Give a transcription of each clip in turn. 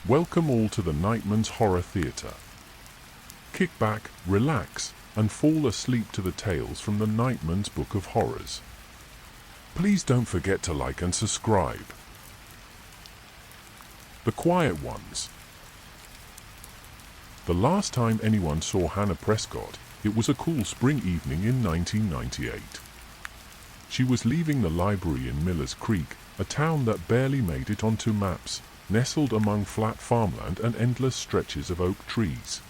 Welcome all to the Nightman's Horror Theatre. Kick back, relax, and fall asleep to the tales from the Nightman's Book of Horrors. Please don't forget to like and subscribe. The Quiet Ones. The last time anyone saw Hannah Prescott, it was a cool spring evening in 1998. She was leaving the library in Miller's Creek, a town that barely made it onto maps, nestled among flat farmland and endless stretches of oak trees.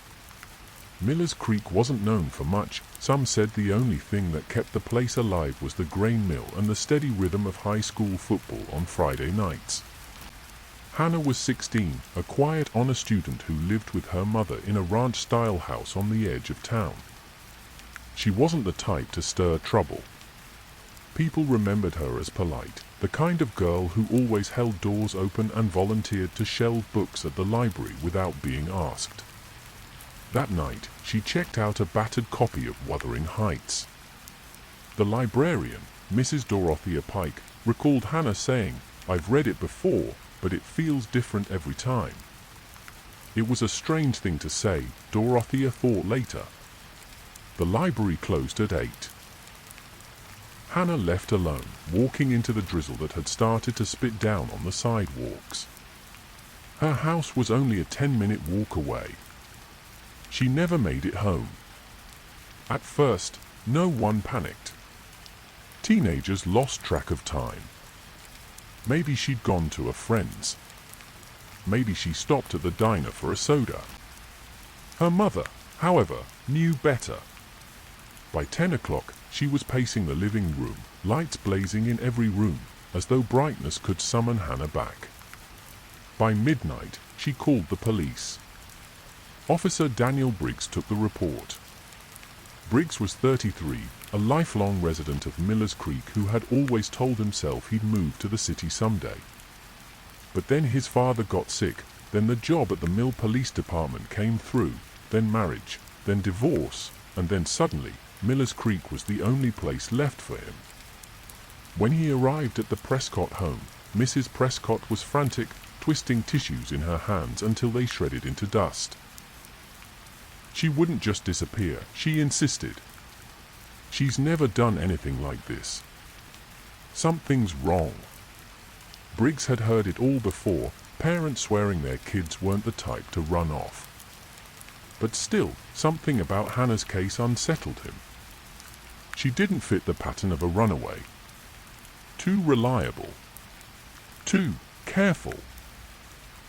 Miller's Creek wasn't known for much. Some said the only thing that kept the place alive was the grain mill and the steady rhythm of high school football on Friday nights. Hannah was 16, a quiet, honest student who lived with her mother in a ranch-style house on the edge of town. She wasn't the type to stir trouble. People remembered her as polite, the kind of girl who always held doors open and volunteered to shelve books at the library without being asked. That night, she checked out a battered copy of Wuthering Heights. The librarian, Mrs. Dorothea Pike, recalled Hannah saying, "I've read it before, but it feels different every time." It was a strange thing to say, Dorothea thought later. The library closed at 8. Hannah left alone, walking into the drizzle that had started to spit down on the sidewalks. Her house was only a 10-minute walk away. She never made it home. At first, no one panicked. Teenagers lost track of time. Maybe she'd gone to a friend's. Maybe she stopped at the diner for a soda. Her mother, however, knew better. By 10 o'clock, she was pacing the living room, lights blazing in every room, as though brightness could summon Hannah back. By midnight, she called the police. Officer Daniel Briggs took the report. Briggs was 33, a lifelong resident of Miller's Creek who had always told himself he'd move to the city someday. But then his father got sick, then the job at the Mill Police Department came through, then marriage, then divorce, and then suddenly, Miller's Creek was the only place left for him. When he arrived at the Prescott home, Mrs. Prescott was frantic, twisting tissues in her hands until they shredded into dust. She wouldn't just disappear, she insisted. "She's never done anything like this. Something's wrong." Briggs had heard it all before, parents swearing their kids weren't the type to run off. But still, something about Hannah's case unsettled him. She didn't fit the pattern of a runaway. Too reliable. Too careful.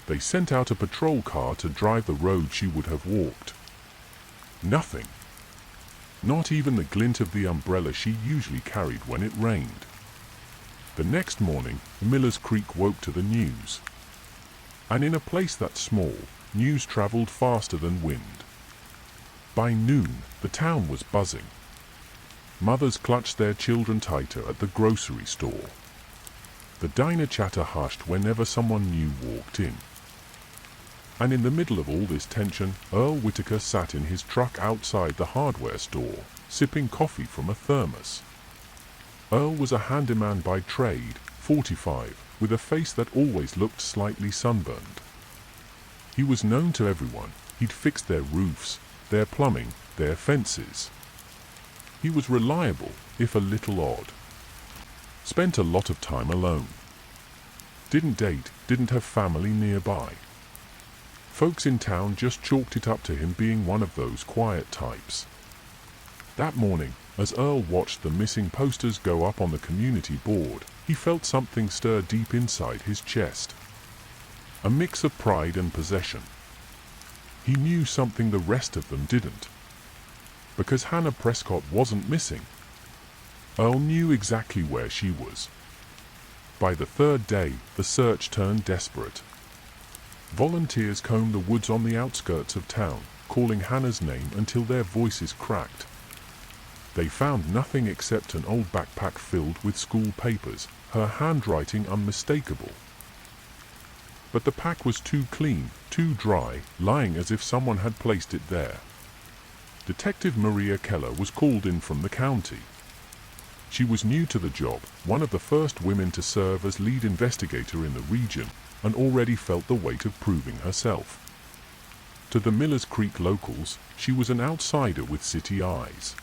They sent out a patrol car to drive the road she would have walked. Nothing. Not even the glint of the umbrella she usually carried when it rained. The next morning, Miller's Creek woke to the news. And in a place that small, news traveled faster than wind. By noon, the town was buzzing. Mothers clutched their children tighter at the grocery store. The diner chatter hushed whenever someone new walked in. And in the middle of all this tension, Earl Whitaker sat in his truck outside the hardware store, sipping coffee from a thermos. Earl was a handyman by trade, 45, with a face that always looked slightly sunburned. He was known to everyone. He'd fixed their roofs, their plumbing, their fences. He was reliable, if a little odd. Spent a lot of time alone. Didn't date, didn't have family nearby. Folks in town just chalked it up to him being one of those quiet types. That morning, as Earl watched the missing posters go up on the community board, he felt something stir deep inside his chest. A mix of pride and possession. He knew something the rest of them didn't. Because Hannah Prescott wasn't missing. Earl knew exactly where she was. By the third day, the search turned desperate. Volunteers combed the woods on the outskirts of town, calling Hannah's name until their voices cracked. They found nothing except an old backpack filled with school papers, her handwriting unmistakable. But the pack was too clean, too dry, lying as if someone had placed it there. Detective Maria Keller was called in from the county. She was new to the job, one of the first women to serve as lead investigator in the region, and already felt the weight of proving herself. To the Millers Creek locals, she was an outsider with city eyes.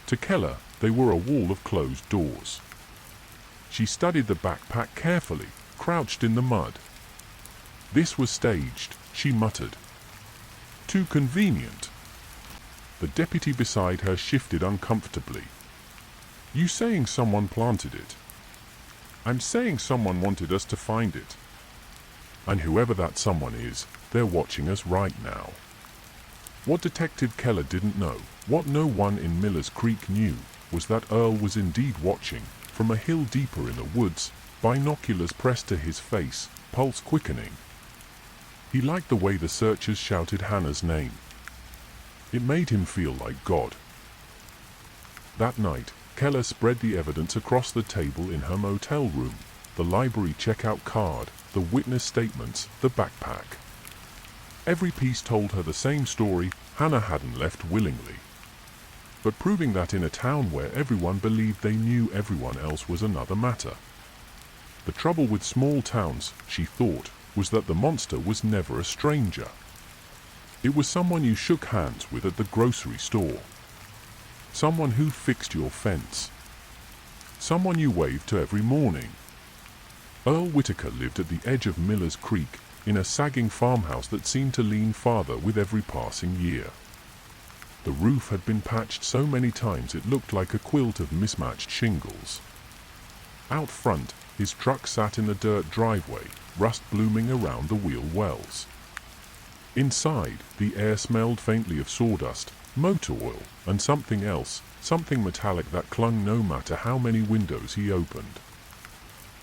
To Keller, they were a wall of closed doors. She studied the backpack carefully, crouched in the mud. This was staged, she muttered. Too convenient. The deputy beside her shifted uncomfortably. You saying someone planted it? I'm saying someone wanted us to find it. And whoever that someone is, they're watching us right now. What Detective Keller didn't know, what no one in Millers Creek knew, was that Earl was indeed watching, from a hill deeper in the woods, binoculars pressed to his face, pulse quickening. He liked the way the searchers shouted Hannah's name. It made him feel like God. That night, Keller spread the evidence across the table in her motel room, the library checkout card, the witness statements, the backpack. Every piece told her the same story. Hannah hadn't left willingly. But proving that in a town where everyone believed they knew everyone else was another matter. The trouble with small towns, she thought, was that the monster was never a stranger. It was someone you shook hands with at the grocery store. Someone who fixed your fence. Someone you waved to every morning. Earl Whitaker lived at the edge of Millers Creek, in a sagging farmhouse that seemed to lean farther with every passing year. The roof had been patched so many times it looked like a quilt of mismatched shingles. Out front, his truck sat in the dirt driveway, rust blooming around the wheel wells. Inside, the air smelled faintly of sawdust, motor oil, and something else, something metallic that clung no matter how many windows he opened.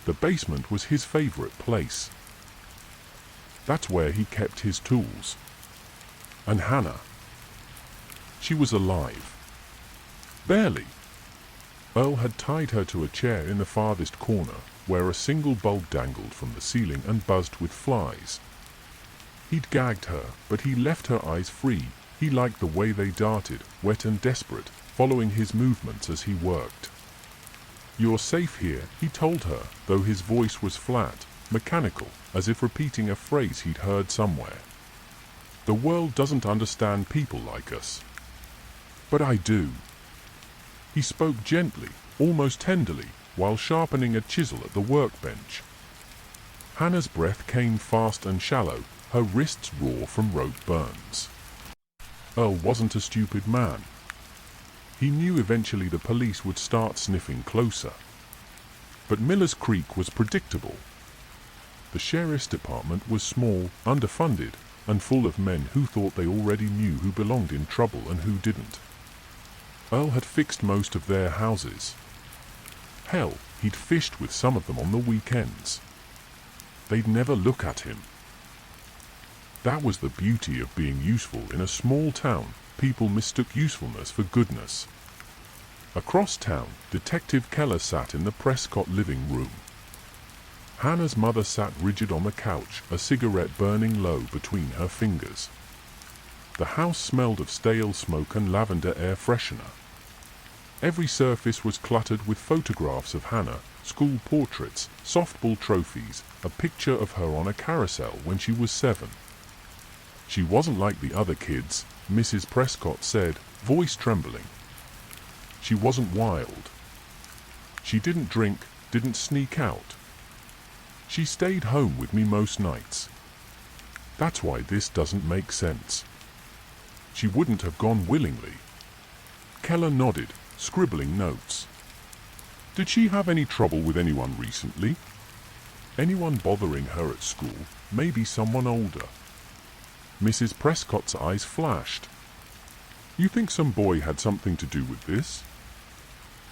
The basement was his favorite place. That's where he kept his tools. And Hannah. She was alive. Barely. Earl had tied her to a chair in the farthest corner, where a single bulb dangled from the ceiling and buzzed with flies. He'd gagged her, but he left her eyes free. He liked the way they darted, wet and desperate, following his movements as he worked. You're safe here, he told her, though his voice was flat, mechanical, as if repeating a phrase he'd heard somewhere. The world doesn't understand people like us. But I do. He spoke gently, almost tenderly, while sharpening a chisel at the workbench. Hannah's breath came fast and shallow, her wrists raw from rope burns. Earl wasn't a stupid man. He knew eventually the police would start sniffing closer. But Millers Creek was predictable. The sheriff's department was small, underfunded, and full of men who thought they already knew who belonged in trouble and who didn't. Earl had fixed most of their houses. Hell, he'd fished with some of them on the weekends. They'd never look at him. That was the beauty of being useful in a small town. People mistook usefulness for goodness. Across town, Detective Keller sat in the Prescott living room. Hannah's mother sat rigid on the couch, a cigarette burning low between her fingers. The house smelled of stale smoke and lavender air freshener. Every surface was cluttered with photographs of Hannah, school portraits, softball trophies, a picture of her on a carousel when she was 7. She wasn't like the other kids, Mrs. Prescott said, voice trembling. She wasn't wild. She didn't drink, didn't sneak out. She stayed home with me most nights. That's why this doesn't make sense. She wouldn't have gone willingly. Keller nodded, scribbling notes. Did she have any trouble with anyone recently? Anyone bothering her at school, maybe someone older? Mrs. Prescott's eyes flashed. You think some boy had something to do with this?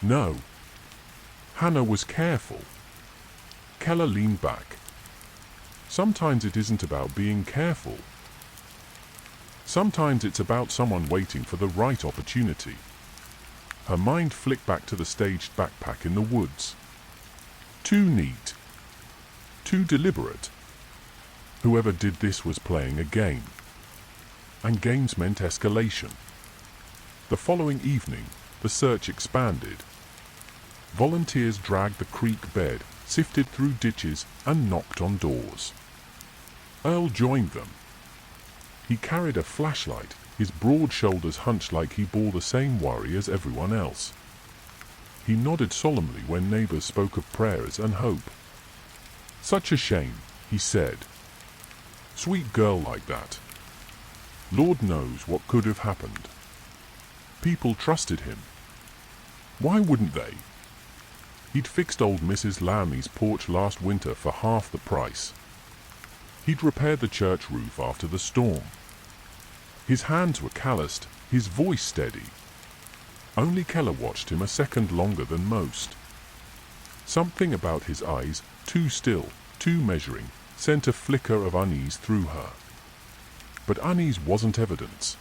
No. Hannah was careful. Keller leaned back. Sometimes it isn't about being careful. Sometimes it's about someone waiting for the right opportunity. Her mind flicked back to the staged backpack in the woods. Too neat. Too deliberate. Whoever did this was playing a game. And games meant escalation. The following evening, the search expanded. Volunteers dragged the creek bed, sifted through ditches, and knocked on doors. Earl joined them. He carried a flashlight, his broad shoulders hunched like he bore the same worry as everyone else. He nodded solemnly when neighbors spoke of prayers and hope. "Such a shame," he said. "Sweet girl like that. Lord knows what could have happened." People trusted him. Why wouldn't they? He'd fixed old Mrs. Lammy's porch last winter for half the price. He'd repaired the church roof after the storm. His hands were calloused, his voice steady. Only Keller watched him a second longer than most. Something about his eyes, too still, too measuring, sent a flicker of unease through her. But unease wasn't evidence.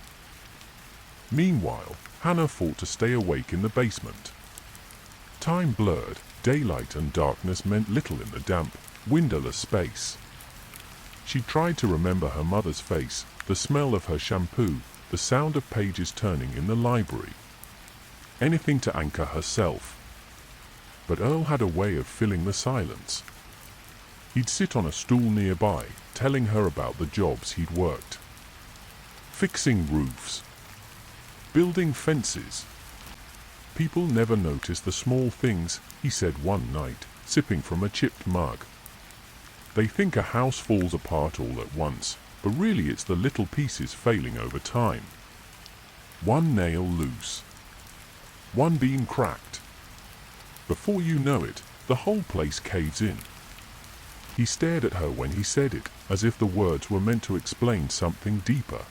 Meanwhile, Hannah fought to stay awake in the basement. Time blurred, daylight and darkness meant little in the damp, windowless space. She tried to remember her mother's face, the smell of her shampoo, the sound of pages turning in the library. Anything to anchor herself. But Earl had a way of filling the silence. He'd sit on a stool nearby, telling her about the jobs he'd worked. Fixing roofs. Building fences. People never notice the small things, he said one night, sipping from a chipped mug. They think a house falls apart all at once, but really it's the little pieces failing over time. One nail loose. One beam cracked. Before you know it, the whole place caves in. He stared at her when he said it, as if the words were meant to explain something deeper.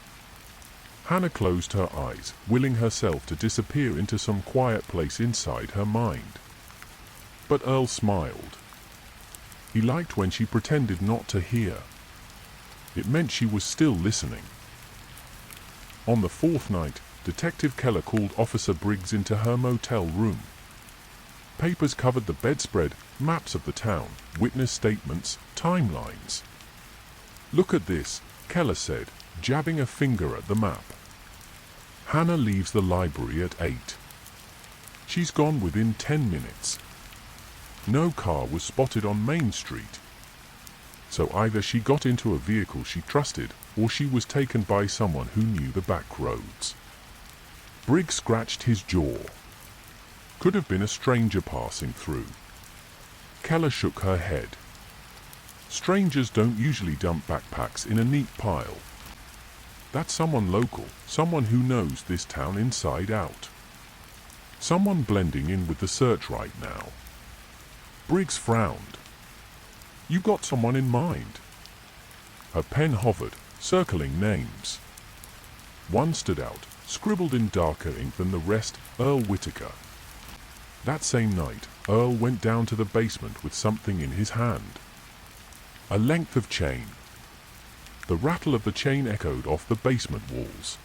Hannah closed her eyes, willing herself to disappear into some quiet place inside her mind. But Earl smiled. He liked when she pretended not to hear. It meant she was still listening. On the fourth night, Detective Keller called Officer Briggs into her motel room. Papers covered the bedspread, maps of the town, witness statements, timelines. "Look at this," Keller said, jabbing a finger at the map. "Hannah leaves the library at 8. She's gone within 10 minutes. No car was spotted on Main Street. So either she got into a vehicle she trusted, or she was taken by someone who knew the back roads." Briggs scratched his jaw. Could have been a stranger passing through. Keller shook her head. Strangers don't usually dump backpacks in a neat pile. That's someone local, someone who knows this town inside out. Someone blending in with the search right now. Briggs frowned. "You got someone in mind?" Her pen hovered, circling names. One stood out, scribbled in darker ink than the rest, Earl Whitaker. That same night, Earl went down to the basement with something in his hand. A length of chain. The rattle of the chain echoed off the basement walls.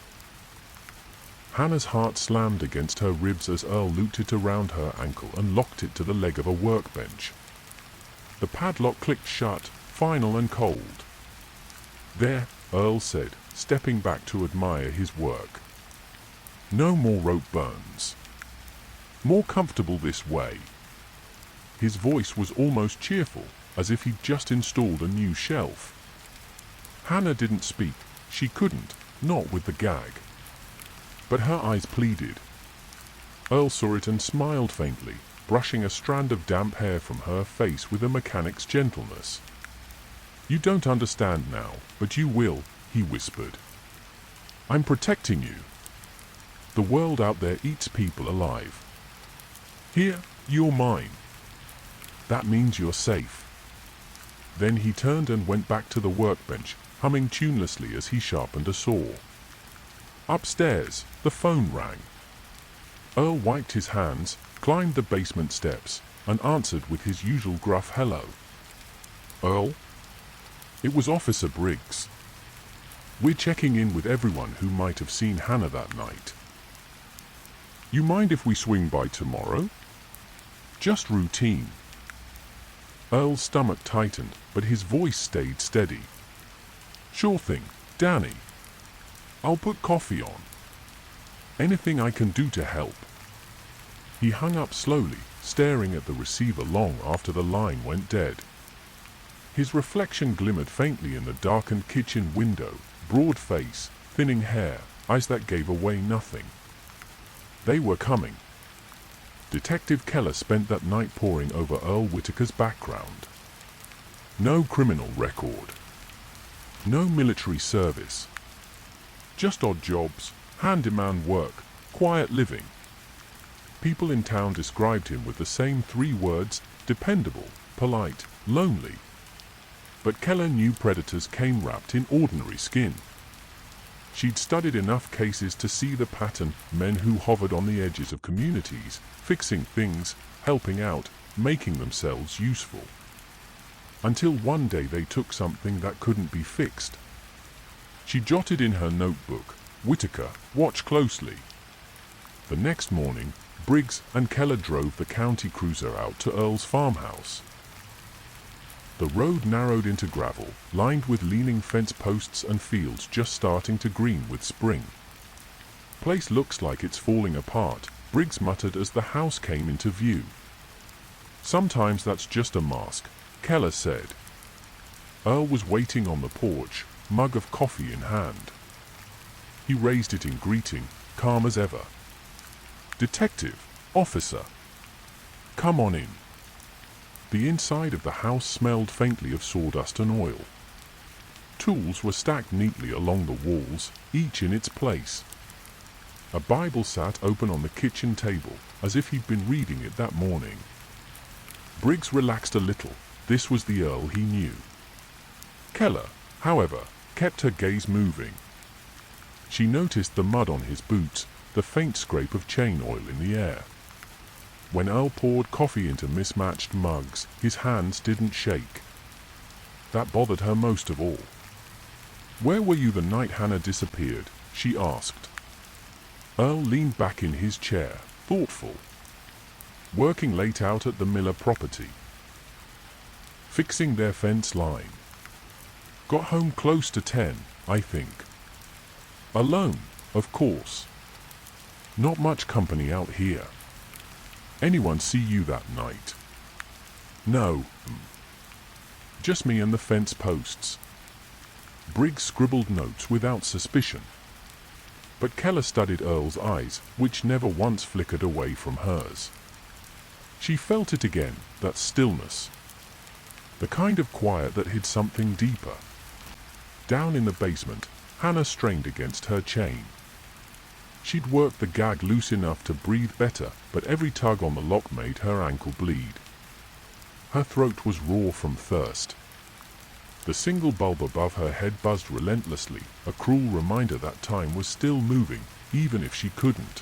Hannah's heart slammed against her ribs as Earl looped it around her ankle and locked it to the leg of a workbench. The padlock clicked shut, final and cold. "There," Earl said, stepping back to admire his work. "No more rope burns. More comfortable this way." His voice was almost cheerful, as if he'd just installed a new shelf. Hannah didn't speak. She couldn't, not with the gag. But her eyes pleaded. Earl saw it and smiled faintly, brushing a strand of damp hair from her face with a mechanic's gentleness. "You don't understand now, but you will," he whispered. "I'm protecting you. The world out there eats people alive. Here, you're mine. That means you're safe." Then he turned and went back to the workbench, humming tunelessly as he sharpened a saw. Upstairs, the phone rang. Earl wiped his hands, climbed the basement steps, and answered with his usual gruff hello. "Earl?" It was Officer Briggs. "We're checking in with everyone who might have seen Hannah that night. You mind if we swing by tomorrow? Just routine." Earl's stomach tightened, but his voice stayed steady. "Sure thing, Danny. I'll put coffee on. Anything I can do to help." He hung up slowly, staring at the receiver long after the line went dead. His reflection glimmered faintly in the darkened kitchen window, broad face, thinning hair, eyes that gave away nothing. They were coming. Detective Keller spent that night poring over Earl Whitaker's background. No criminal record. No military service. Just odd jobs, handyman work, quiet living. People in town described him with the same 3 words: dependable, polite, lonely. But Keller knew predators came wrapped in ordinary skin. She'd studied enough cases to see the pattern: men who hovered on the edges of communities, fixing things, helping out, making themselves useful. Until one day they took something that couldn't be fixed. She jotted in her notebook, "Whitaker, watch closely." The next morning, Briggs and Keller drove the county cruiser out to Earl's farmhouse. The road narrowed into gravel, lined with leaning fence posts and fields just starting to green with spring. "Place looks like it's falling apart," Briggs muttered as the house came into view. "Sometimes that's just a mask," Keller said. Earl was waiting on the porch, mug of coffee in hand. He raised it in greeting, calm as ever. "Detective, officer. Come on in." The inside of the house smelled faintly of sawdust and oil. Tools were stacked neatly along the walls, each in its place. A Bible sat open on the kitchen table, as if he'd been reading it that morning. Briggs relaxed a little. This was the Earl he knew. Keller, however, kept her gaze moving. She noticed the mud on his boots, the faint scrape of chain oil in the air. When Earl poured coffee into mismatched mugs, his hands didn't shake. That bothered her most of all. "Where were you the night Hannah disappeared?" she asked. Earl leaned back in his chair, thoughtful. "Working late out at the Miller property. Fixing their fence line. Got home close to 10, I think. Alone, of course. Not much company out here. Anyone see you that night?" "No. Just me and the fence posts." Briggs scribbled notes without suspicion. But Keller studied Earl's eyes, which never once flickered away from hers. She felt it again, that stillness. The kind of quiet that hid something deeper. Down in the basement, Hannah strained against her chain. She'd worked the gag loose enough to breathe better, but every tug on the lock made her ankle bleed. Her throat was raw from thirst. The single bulb above her head buzzed relentlessly, a cruel reminder that time was still moving, even if she couldn't.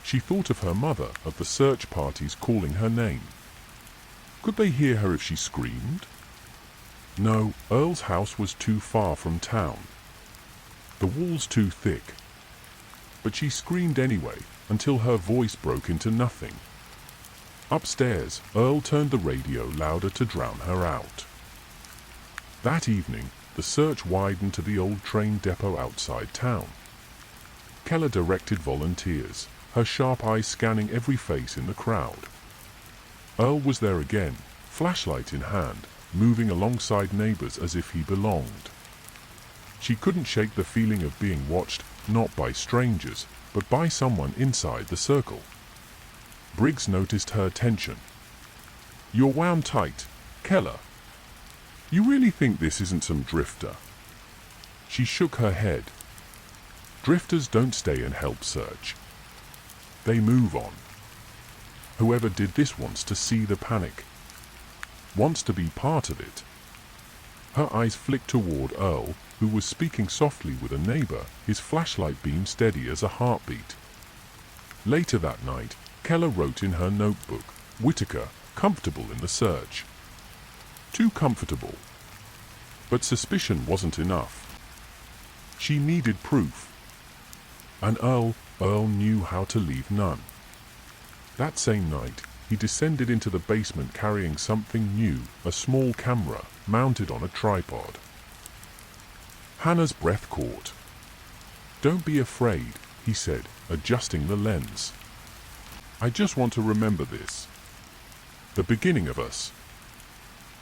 She thought of her mother, of the search parties calling her name. Could they hear her if she screamed? No, Earl's house was too far from town. The walls too thick. But she screamed anyway, until her voice broke into nothing. Upstairs, Earl turned the radio louder to drown her out. That evening, the search widened to the old train depot outside town. Keller directed volunteers, her sharp eyes scanning every face in the crowd. Earl was there again, flashlight in hand, moving alongside neighbors as if he belonged. She couldn't shake the feeling of being watched, not by strangers, but by someone inside the circle. Briggs noticed her tension. "You're wound tight, Keller. You really think this isn't some drifter?" She shook her head. Drifters don't stay and help search. They move on. Whoever did this wants to see the panic. Wants to be part of it. Her eyes flicked toward Earl, who was speaking softly with a neighbor, his flashlight beam steady as a heartbeat. Later that night, Keller wrote in her notebook, "Whitaker, comfortable in the search." Too comfortable. But suspicion wasn't enough. She needed proof. And Earl knew how to leave none. That same night, he descended into the basement carrying something new, a small camera, mounted on a tripod. Hannah's breath caught. "Don't be afraid," he said, adjusting the lens. I just want to remember this. The beginning of us.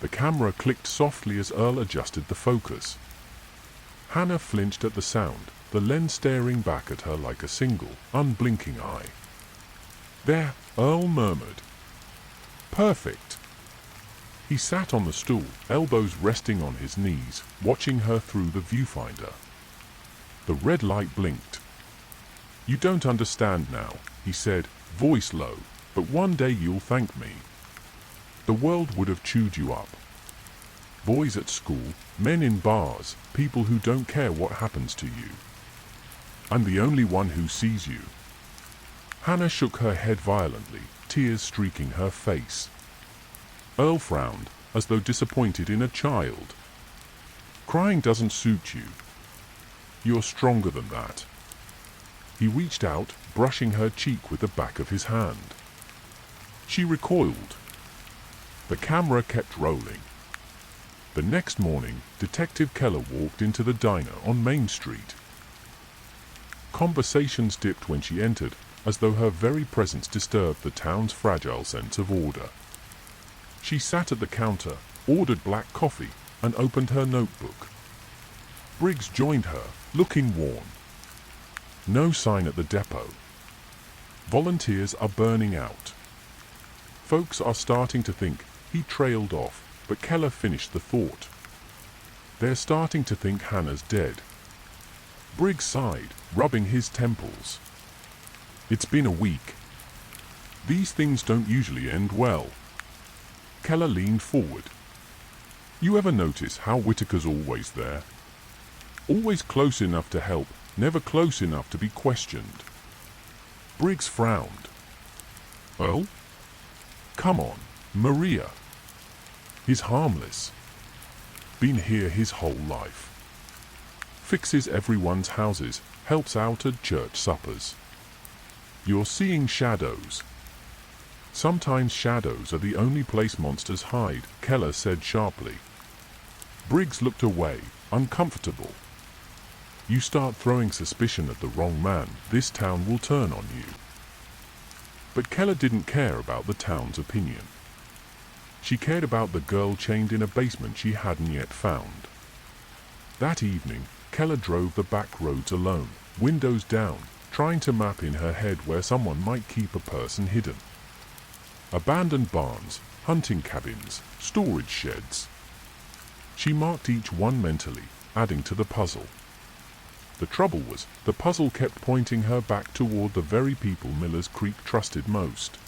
The camera clicked softly as Earl adjusted the focus. Hannah flinched at the sound, the lens staring back at her like a single, unblinking eye. There, Earl murmured. Perfect. He sat on the stool, elbows resting on his knees, watching her through the viewfinder. The red light blinked. You don't understand now, he said, voice low, but one day you'll thank me. The world would have chewed you up. Boys at school, men in bars, people who don't care what happens to you. I'm the only one who sees you. Hannah shook her head violently, tears streaking her face. Earl frowned, as though disappointed in a child. Crying doesn't suit you. You're stronger than that. He reached out, brushing her cheek with the back of his hand. She recoiled. The camera kept rolling. The next morning, Detective Keller walked into the diner on Main Street. Conversations dipped when she entered, as though her very presence disturbed the town's fragile sense of order. She sat at the counter, ordered black coffee, and opened her notebook. Briggs joined her, looking worn. No sign at the depot. Volunteers are burning out. Folks are starting to think he trailed off, but Keller finished the thought. They're starting to think Hannah's dead. Briggs sighed, rubbing his temples. It's been a week. These things don't usually end well. Keller leaned forward. You ever notice how Whitaker's always there? Always close enough to help, never close enough to be questioned. Briggs frowned. Earl? Come on, Maria. He's harmless. Been here his whole life. Fixes everyone's houses, helps out at church suppers. You're seeing shadows. Sometimes shadows are the only place monsters hide, Keller said sharply. Briggs looked away, uncomfortable. You start throwing suspicion at the wrong man, this town will turn on you. But Keller didn't care about the town's opinion. She cared about the girl chained in a basement she hadn't yet found. That evening, Keller drove the back roads alone, windows down, trying to map in her head where someone might keep a person hidden. Abandoned barns, hunting cabins, storage sheds. She marked each one mentally, adding to the puzzle. The trouble was, the puzzle kept pointing her back toward the very people Miller's Creek trusted most.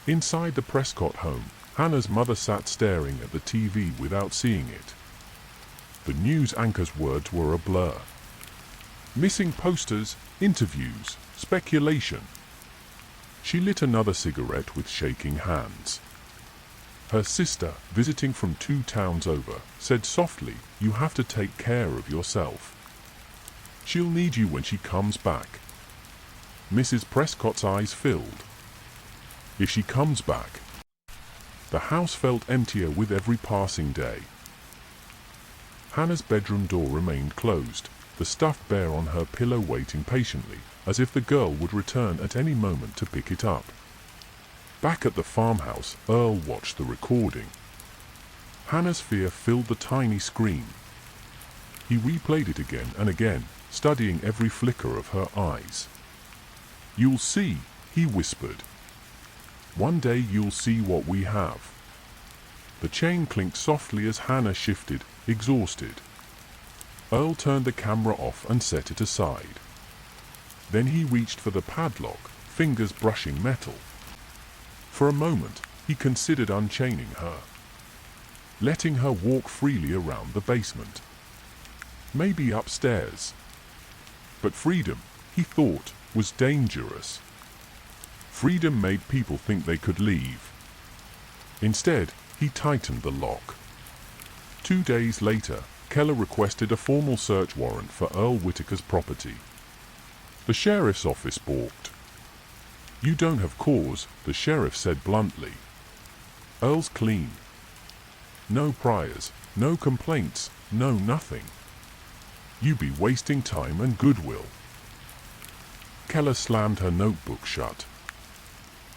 Inside the Prescott home, Hannah's mother sat staring at the TV without seeing it. The news anchor's words were a blur. Missing posters, interviews, speculation. She lit another cigarette with shaking hands. Her sister, visiting from 2 towns over, said softly, "You have to take care of yourself. She'll need you when she comes back." Mrs. Prescott's eyes filled. If she comes back. The house felt emptier with every passing day. Hannah's bedroom door remained closed, the stuffed bear on her pillow waiting patiently, as if the girl would return at any moment to pick it up. Back at the farmhouse, Earl watched the recording. Hannah's fear filled the tiny screen. He replayed it again and again, studying every flicker of her eyes. "You'll see," he whispered. "One day you'll see what we have." The chain clinked softly as Hannah shifted, exhausted. Earl turned the camera off and set it aside. Then he reached for the padlock, fingers brushing metal. For a moment, he considered unchaining her, letting her walk freely around the basement. Maybe upstairs. But freedom, he thought, was dangerous. Freedom made people think they could leave. Instead, he tightened the lock. 2 days later, Keller requested a formal search warrant for Earl Whitaker's property. The sheriff's office balked. "You don't have cause," the sheriff said bluntly. "Earl's clean. No priors, no complaints, no nothing. You be wasting time and goodwill." Keller slammed her notebook shut.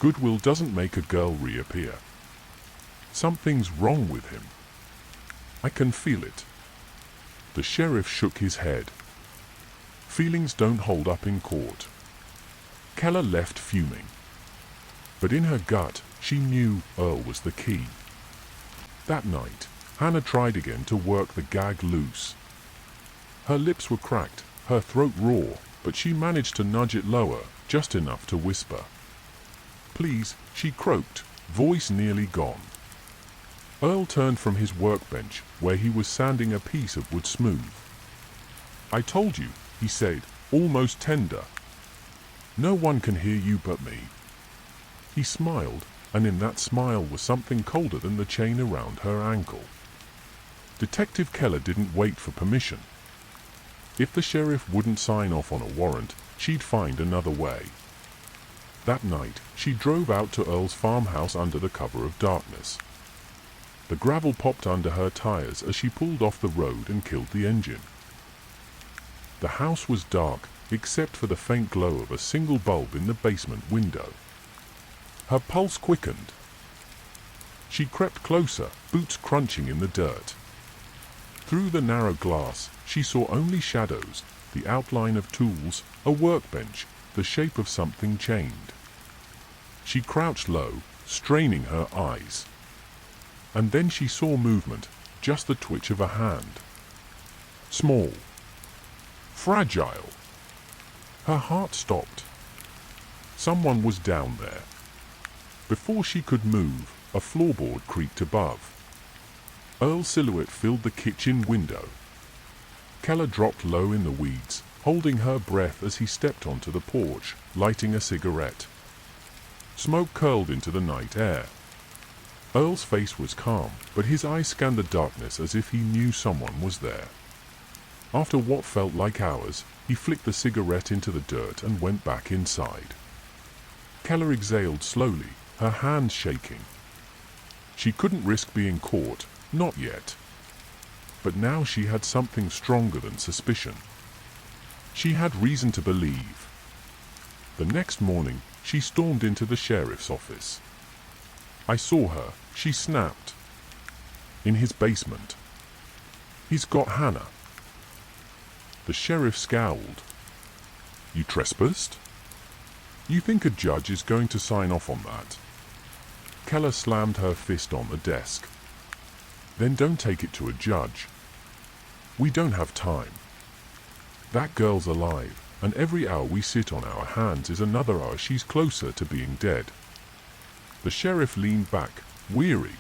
Goodwill doesn't make a girl reappear. Something's wrong with him. I can feel it. The sheriff shook his head. Feelings don't hold up in court. Keller left fuming. But in her gut, she knew Earl was the key. That night, Hannah tried again to work the gag loose. Her lips were cracked, her throat raw, but she managed to nudge it lower, just enough to whisper. "Please," she croaked, voice nearly gone. Earl turned from his workbench, where he was sanding a piece of wood smooth. "I told you," he said, almost tender. "No one can hear you but me." He smiled, and in that smile was something colder than the chain around her ankle. Detective Keller didn't wait for permission. If the sheriff wouldn't sign off on a warrant, she'd find another way. That night, she drove out to Earl's farmhouse under the cover of darkness. The gravel popped under her tires as she pulled off the road and killed the engine. The house was dark, except for the faint glow of a single bulb in the basement window. Her pulse quickened. She crept closer, boots crunching in the dirt. Through the narrow glass, she saw only shadows, the outline of tools, a workbench, the shape of something chained. She crouched low, straining her eyes. And then she saw movement, just the twitch of a hand. Small. Fragile. Her heart stopped. Someone was down there. Before she could move, a floorboard creaked above. Earl's silhouette filled the kitchen window. Keller dropped low in the weeds, holding her breath as he stepped onto the porch, lighting a cigarette. Smoke curled into the night air. Earl's face was calm, but his eyes scanned the darkness as if he knew someone was there. After what felt like hours, he flicked the cigarette into the dirt and went back inside. Keller exhaled slowly, her hands shaking. She couldn't risk being caught, not yet. But now she had something stronger than suspicion. She had reason to believe. The next morning, she stormed into the sheriff's office. "I saw her," she snapped. "In his basement. He's got Hannah." The sheriff scowled. "You trespassed? You think a judge is going to sign off on that?" Keller slammed her fist on the desk. "Then don't take it to a judge. We don't have time. That girl's alive, and every hour we sit on our hands is another hour she's closer to being dead." The sheriff leaned back, weary.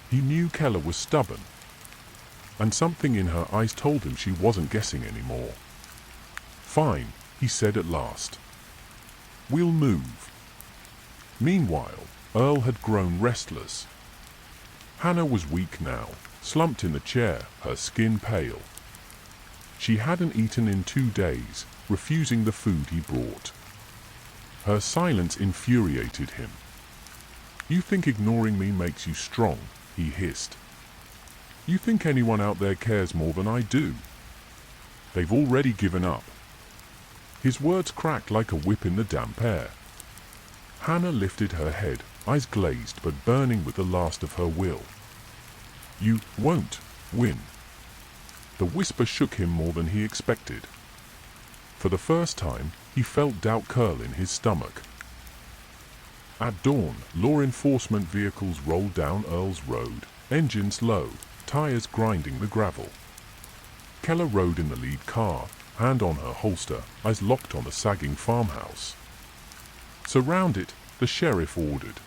He knew Keller was stubborn, and something in her eyes told him she wasn't guessing anymore. "Fine," he said at last. "We'll move." Meanwhile, Earl had grown restless. Hannah was weak now, slumped in the chair, her skin pale. She hadn't eaten in 2 days, refusing the food he brought. Her silence infuriated him. "You think ignoring me makes you strong," he hissed. "You think anyone out there cares more than I do? They've already given up." His words cracked like a whip in the damp air. Hannah lifted her head, eyes glazed but burning with the last of her will. "You won't win." The whisper shook him more than he expected. For the first time, he felt doubt curl in his stomach. At dawn, law enforcement vehicles rolled down Earl's road, engines low, tires grinding the gravel. Keller rode in the lead car, hand on her holster, eyes locked on the sagging farmhouse. "Surround it," the sheriff ordered.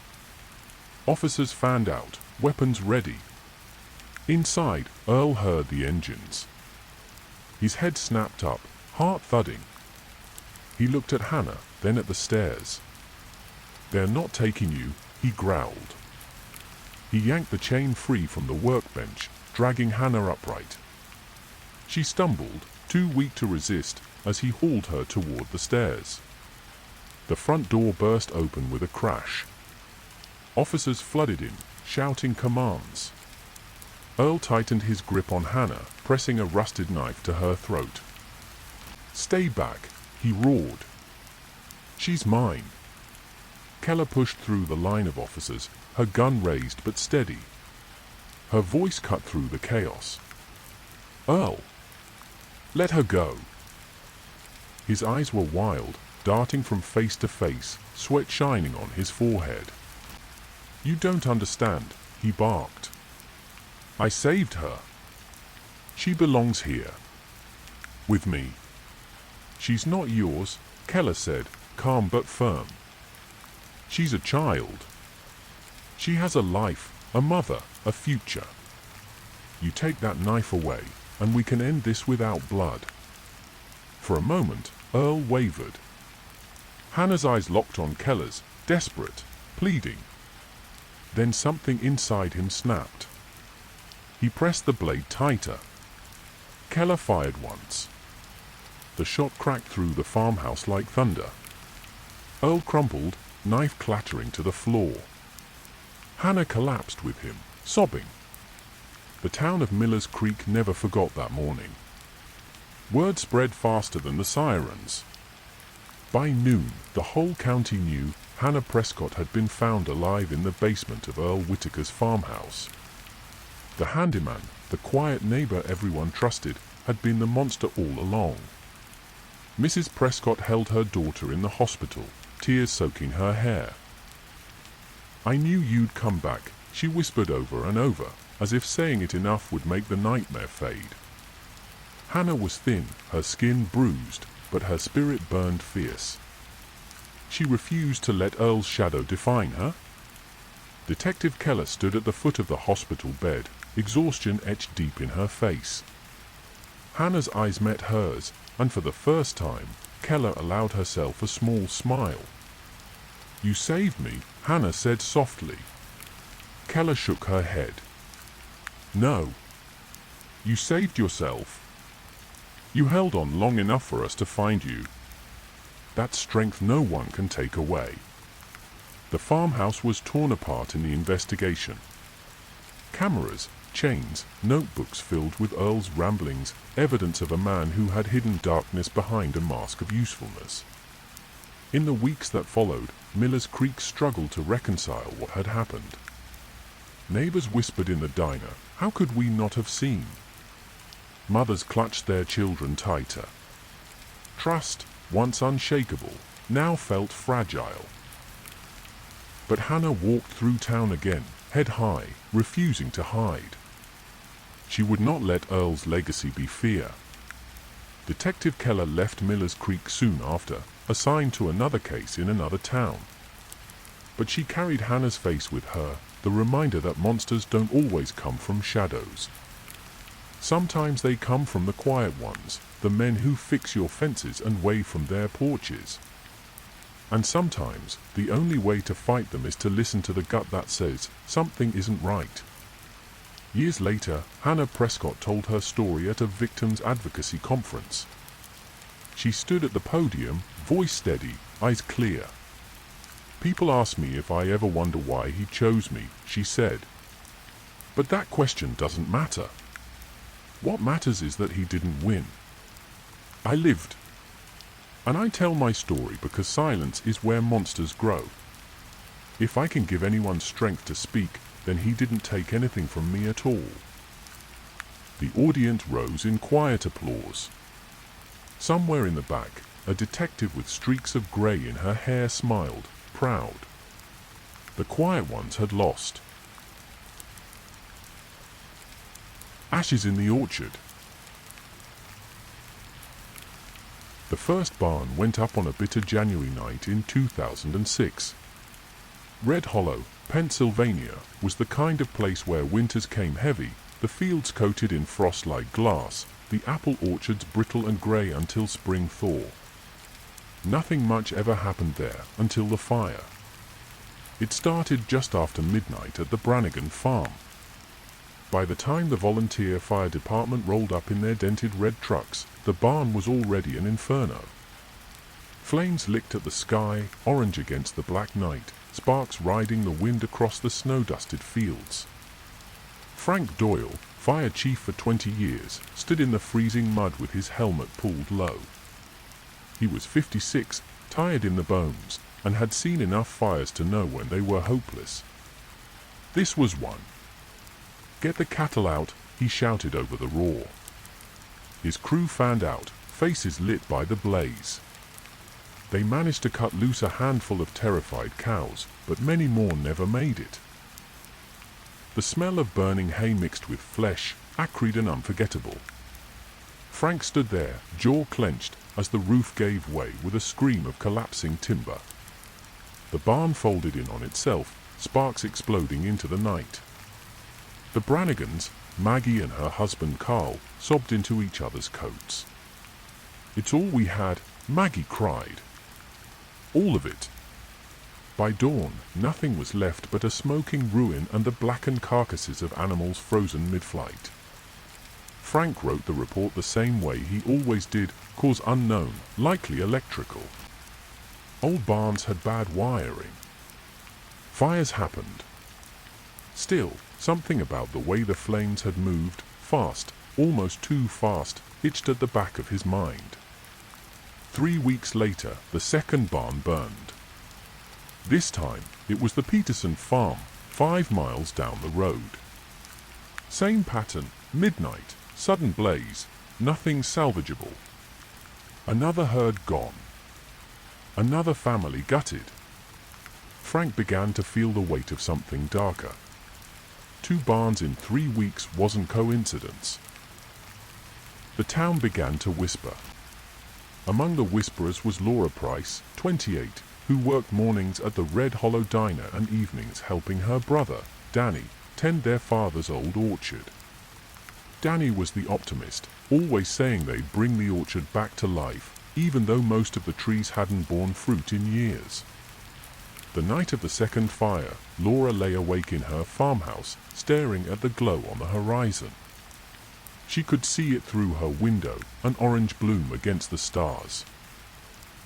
Officers fanned out, weapons ready. Inside, Earl heard the engines. His head snapped up, heart thudding. He looked at Hannah, then at the stairs. "They're not taking you," he growled. He yanked the chain free from the workbench, dragging Hannah upright. She stumbled, too weak to resist, as he hauled her toward the stairs. The front door burst open with a crash. Officers flooded in, shouting commands. Earl tightened his grip on Hannah, pressing a rusted knife to her throat. "Stay back," he roared. "She's mine." Keller pushed through the line of officers, her gun raised but steady. Her voice cut through the chaos. "Earl! Let her go!" His eyes were wild, darting from face to face, sweat shining on his forehead. "You don't understand," he barked. "I saved her. She belongs here. With me." "She's not yours," Keller said, calm but firm. "She's a child. She has a life, a mother, a future. You take that knife away, and we can end this without blood." For a moment, Earl wavered. Hannah's eyes locked on Keller's, desperate, pleading. Then something inside him snapped. He pressed the blade tighter. Keller fired once. The shot cracked through the farmhouse like thunder. Earl crumpled, knife clattering to the floor. Hannah collapsed with him, sobbing. The town of Miller's Creek never forgot that morning. Word spread faster than the sirens. By noon, the whole county knew Hannah Prescott had been found alive in the basement of Earl Whitaker's farmhouse. The handyman, the quiet neighbor everyone trusted, had been the monster all along. Mrs. Prescott held her daughter in the hospital, tears soaking her hair. "I knew you'd come back," she whispered over and over, as if saying it enough would make the nightmare fade. Hannah was thin, her skin bruised, but her spirit burned fierce. She refused to let Earl's shadow define her. Detective Keller stood at the foot of the hospital bed, exhaustion etched deep in her face. Hannah's eyes met hers, and for the first time, Keller allowed herself a small smile. "You saved me," Hannah said softly. Keller shook her head. "No. You saved yourself. You held on long enough for us to find you. That strength no one can take away." The farmhouse was torn apart in the investigation. Cameras, chains, notebooks filled with Earl's ramblings, evidence of a man who had hidden darkness behind a mask of usefulness. In the weeks that followed, Miller's Creek struggled to reconcile what had happened. Neighbors whispered in the diner, "How could we not have seen?" Mothers clutched their children tighter. Trust, once unshakable, now felt fragile. But Hannah walked through town again, head high, refusing to hide. She would not let Earl's legacy be fear. Detective Keller left Miller's Creek soon after, assigned to another case in another town. But she carried Hannah's face with her, the reminder that monsters don't always come from shadows. Sometimes they come from the quiet ones, the men who fix your fences and wave from their porches. And sometimes, the only way to fight them is to listen to the gut that says, something isn't right. Years later, Hannah Prescott told her story at a victims' advocacy conference. She stood at the podium, voice steady, eyes clear. "People ask me if I ever wonder why he chose me," she said. "But that question doesn't matter. What matters is that he didn't win. I lived. And I tell my story because silence is where monsters grow. If I can give anyone strength to speak, then he didn't take anything from me at all." The audience rose in quiet applause. Somewhere in the back, a detective with streaks of gray in her hair smiled, proud. The quiet ones had lost. Ashes in the orchard. The first barn went up on a bitter January night in 2006. Red Hollow, Pennsylvania, was the kind of place where winters came heavy, the fields coated in frost like glass, the apple orchards brittle and gray until spring thaw. Nothing much ever happened there until the fire. It started just after midnight at the Brannigan farm. By the time the volunteer fire department rolled up in their dented red trucks, the barn was already an inferno. Flames licked at the sky, orange against the black night, sparks riding the wind across the snow-dusted fields. Frank Doyle, fire chief for 20 years, stood in the freezing mud with his helmet pulled low. He was 56, tired in the bones, and had seen enough fires to know when they were hopeless. This was one. "Get the cattle out," he shouted over the roar. His crew fanned out, faces lit by the blaze. They managed to cut loose a handful of terrified cows, but many more never made it. The smell of burning hay mixed with flesh, acrid and unforgettable. Frank stood there, jaw clenched, as the roof gave way with a scream of collapsing timber. The barn folded in on itself, sparks exploding into the night. The Brannigans, Maggie and her husband Carl, sobbed into each other's coats. "It's all we had," Maggie cried. "All of it." By dawn, nothing was left but a smoking ruin and the blackened carcasses of animals frozen mid-flight. Frank wrote the report the same way he always did, cause unknown, likely electrical. Old barns had bad wiring. Fires happened. Still, something about the way the flames had moved, fast, almost too fast, itched at the back of his mind. 3 weeks later, the second barn burned. This time, it was the Peterson farm, 5 miles down the road. Same pattern, midnight, sudden blaze, nothing salvageable. Another herd gone. Another family gutted. Frank began to feel the weight of something darker. 2 barns in 3 weeks wasn't coincidence. The town began to whisper. Among the whisperers was Laura Price, 28, who worked mornings at the Red Hollow Diner and evenings helping her brother, Danny, tend their father's old orchard. Danny was the optimist, always saying they'd bring the orchard back to life, even though most of the trees hadn't borne fruit in years. The night of the second fire, Laura lay awake in her farmhouse, staring at the glow on the horizon. She could see it through her window, an orange bloom against the stars.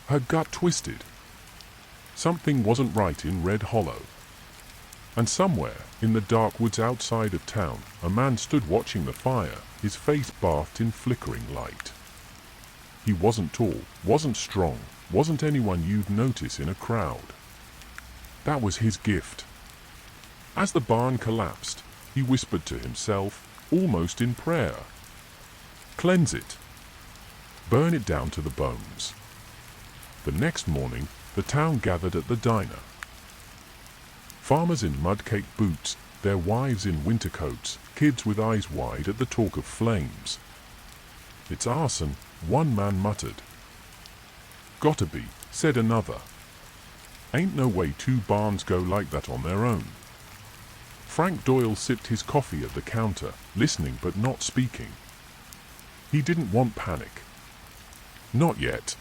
Her gut twisted. Something wasn't right in Red Hollow. And somewhere, in the dark woods outside of town, a man stood watching the fire, his face bathed in flickering light. He wasn't tall, wasn't strong, wasn't anyone you'd notice in a crowd. That was his gift. As the barn collapsed, he whispered to himself, almost in prayer. "Cleanse it. Burn it down to the bones." The next morning, the town gathered at the diner. Farmers in mud-caked boots, their wives in winter coats, kids with eyes wide at the talk of flames. "It's arson," one man muttered. "Gotta be," said another. "Ain't no way 2 barns go like that on their own." Frank Doyle sipped his coffee at the counter, listening but not speaking. He didn't want panic. Not yet.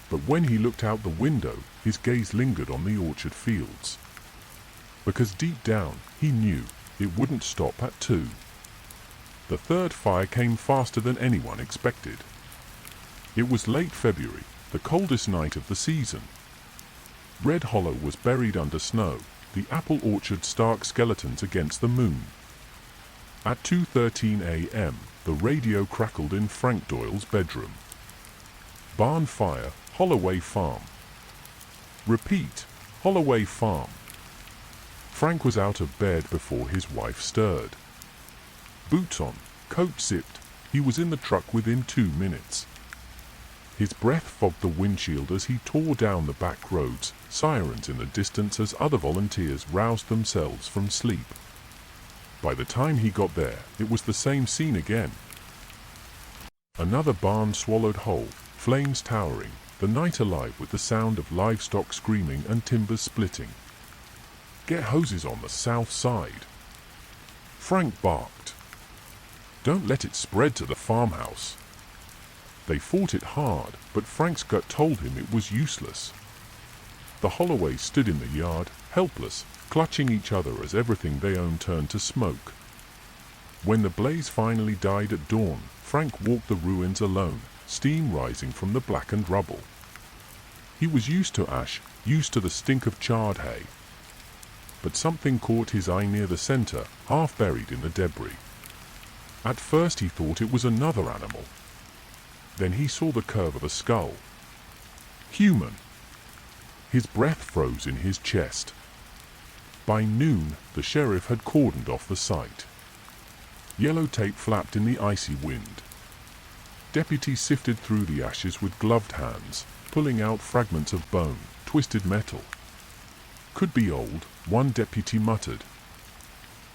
But when he looked out the window, his gaze lingered on the orchard fields. Because deep down, he knew it wouldn't stop at 2. The third fire came faster than anyone expected. It was late February, the coldest night of the season. Red Hollow was buried under snow, the apple orchard stark skeletons against the moon. At 2:13 a.m., the radio crackled in Frank Doyle's bedroom. "Barn fire, Holloway Farm." Repeat, "Holloway Farm." Frank was out of bed before his wife stirred. Boots on, coat zipped, he was in the truck within 2 minutes. His breath fogged the windshield as he tore down the back roads, sirens in the distance as other volunteers roused themselves from sleep. By the time he got there, it was the same scene again. Another barn swallowed whole, flames towering, the night alive with the sound of livestock screaming and timbers splitting. "Get hoses on the south side." Frank barked. "Don't let it spread to the farmhouse." They fought it hard, but Frank's gut told him it was useless. The Holloways stood in the yard, helpless, clutching each other as everything they owned turned to smoke. When the blaze finally died at dawn, Frank walked the ruins alone, steam rising from the blackened rubble. He was used to ash, used to the stink of charred hay. But something caught his eye near the center, half buried in the debris. At first he thought it was another animal. Then he saw the curve of a skull. Human. His breath froze in his chest. By noon, the sheriff had cordoned off the site. Yellow tape flapped in the icy wind. Deputies sifted through the ashes with gloved hands, pulling out fragments of bone, twisted metal. Could be old, one deputy muttered.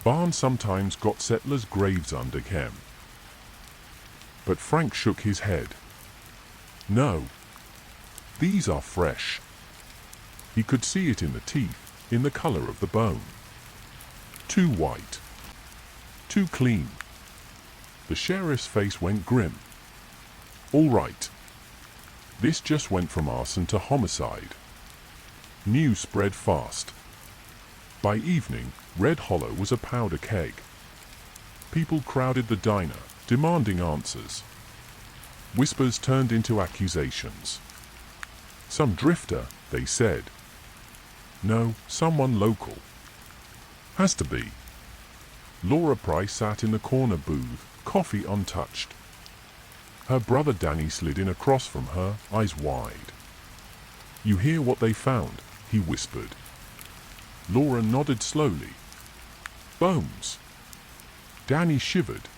Barns sometimes got settlers' graves under them. But Frank shook his head. No. These are fresh. He could see it in the teeth, in the color of the bone. Too white. Too clean. The sheriff's face went grim. All right. This just went from arson to homicide. News spread fast. By evening, Red Hollow was a powder keg. People crowded the diner, demanding answers. Whispers turned into accusations. Some drifter, they said. No, someone local. Has to be. Laura Price sat in the corner booth, coffee untouched. Her brother Danny slid in across from her, eyes wide. You hear what they found, he whispered. Laura nodded slowly. Bones. Danny shivered.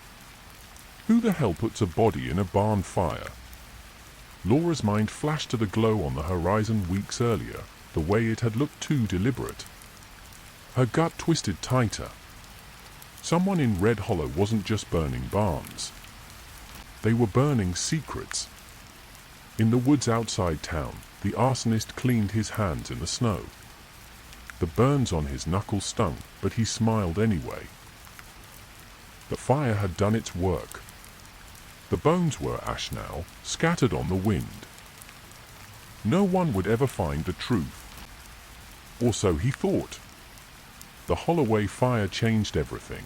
Who the hell puts a body in a barn fire? Laura's mind flashed to the glow on the horizon weeks earlier, the way it had looked too deliberate. Her gut twisted tighter. Someone in Red Hollow wasn't just burning barns. They were burning secrets. In the woods outside town, the arsonist cleaned his hands in the snow. The burns on his knuckles stung, but he smiled anyway. The fire had done its work. The bones were ash now, scattered on the wind. No one would ever find the truth. Or so he thought. The Holloway fire changed everything.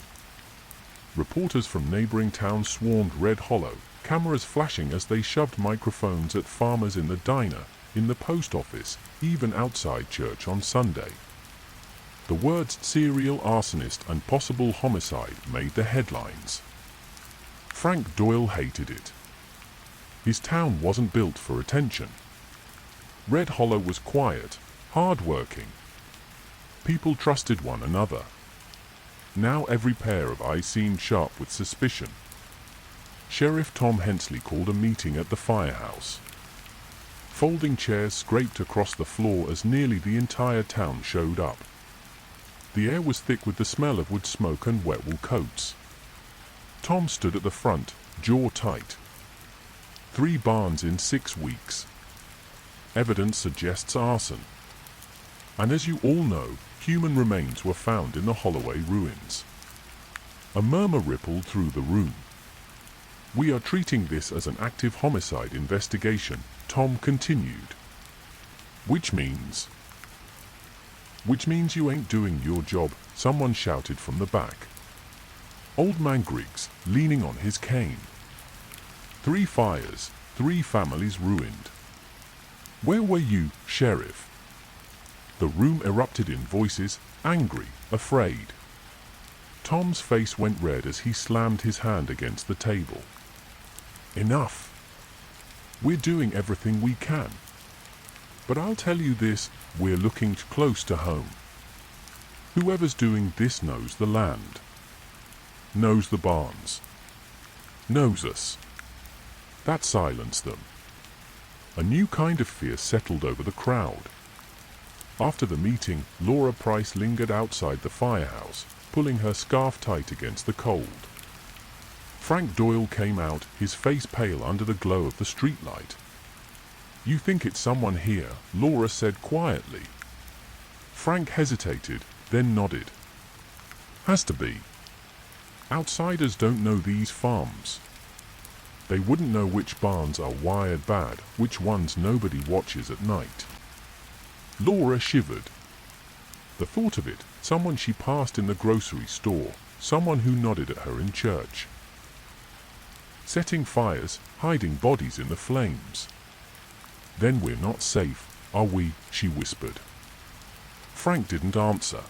Reporters from neighboring towns swarmed Red Hollow, cameras flashing as they shoved microphones at farmers in the diner, in the post office, even outside church on Sunday. The words serial arsonist and possible homicide made the headlines. Frank Doyle hated it. His town wasn't built for attention. Red Hollow was quiet, hard-working. People trusted one another. Now every pair of eyes seemed sharp with suspicion. Sheriff Tom Hensley called a meeting at the firehouse. Folding chairs scraped across the floor as nearly the entire town showed up. The air was thick with the smell of wood smoke and wet wool coats. Tom stood at the front, jaw tight. 3 barns in 6 weeks. Evidence suggests arson. And as you all know, human remains were found in the Holloway ruins. A murmur rippled through the room. We are treating this as an active homicide investigation, Tom continued. Which means you ain't doing your job, someone shouted from the back. Old man Griggs, leaning on his cane. 3 fires, 3 families ruined. Where were you, Sheriff? The room erupted in voices, angry, afraid. Tom's face went red as he slammed his hand against the table. Enough. We're doing everything we can. But I'll tell you this, we're looking close to home. Whoever's doing this knows the land. Knows the barns. Knows us. That silenced them. A new kind of fear settled over the crowd. After the meeting, Laura Price lingered outside the firehouse, pulling her scarf tight against the cold. Frank Doyle came out, his face pale under the glow of the streetlight. You think it's someone here, Laura said quietly. Frank hesitated, then nodded. Has to be. Outsiders don't know these farms. They wouldn't know which barns are wired bad, which ones nobody watches at night. Laura shivered. The thought of it, someone she passed in the grocery store, someone who nodded at her in church. Setting fires, hiding bodies in the flames. Then we're not safe, are we? She whispered. Frank didn't answer.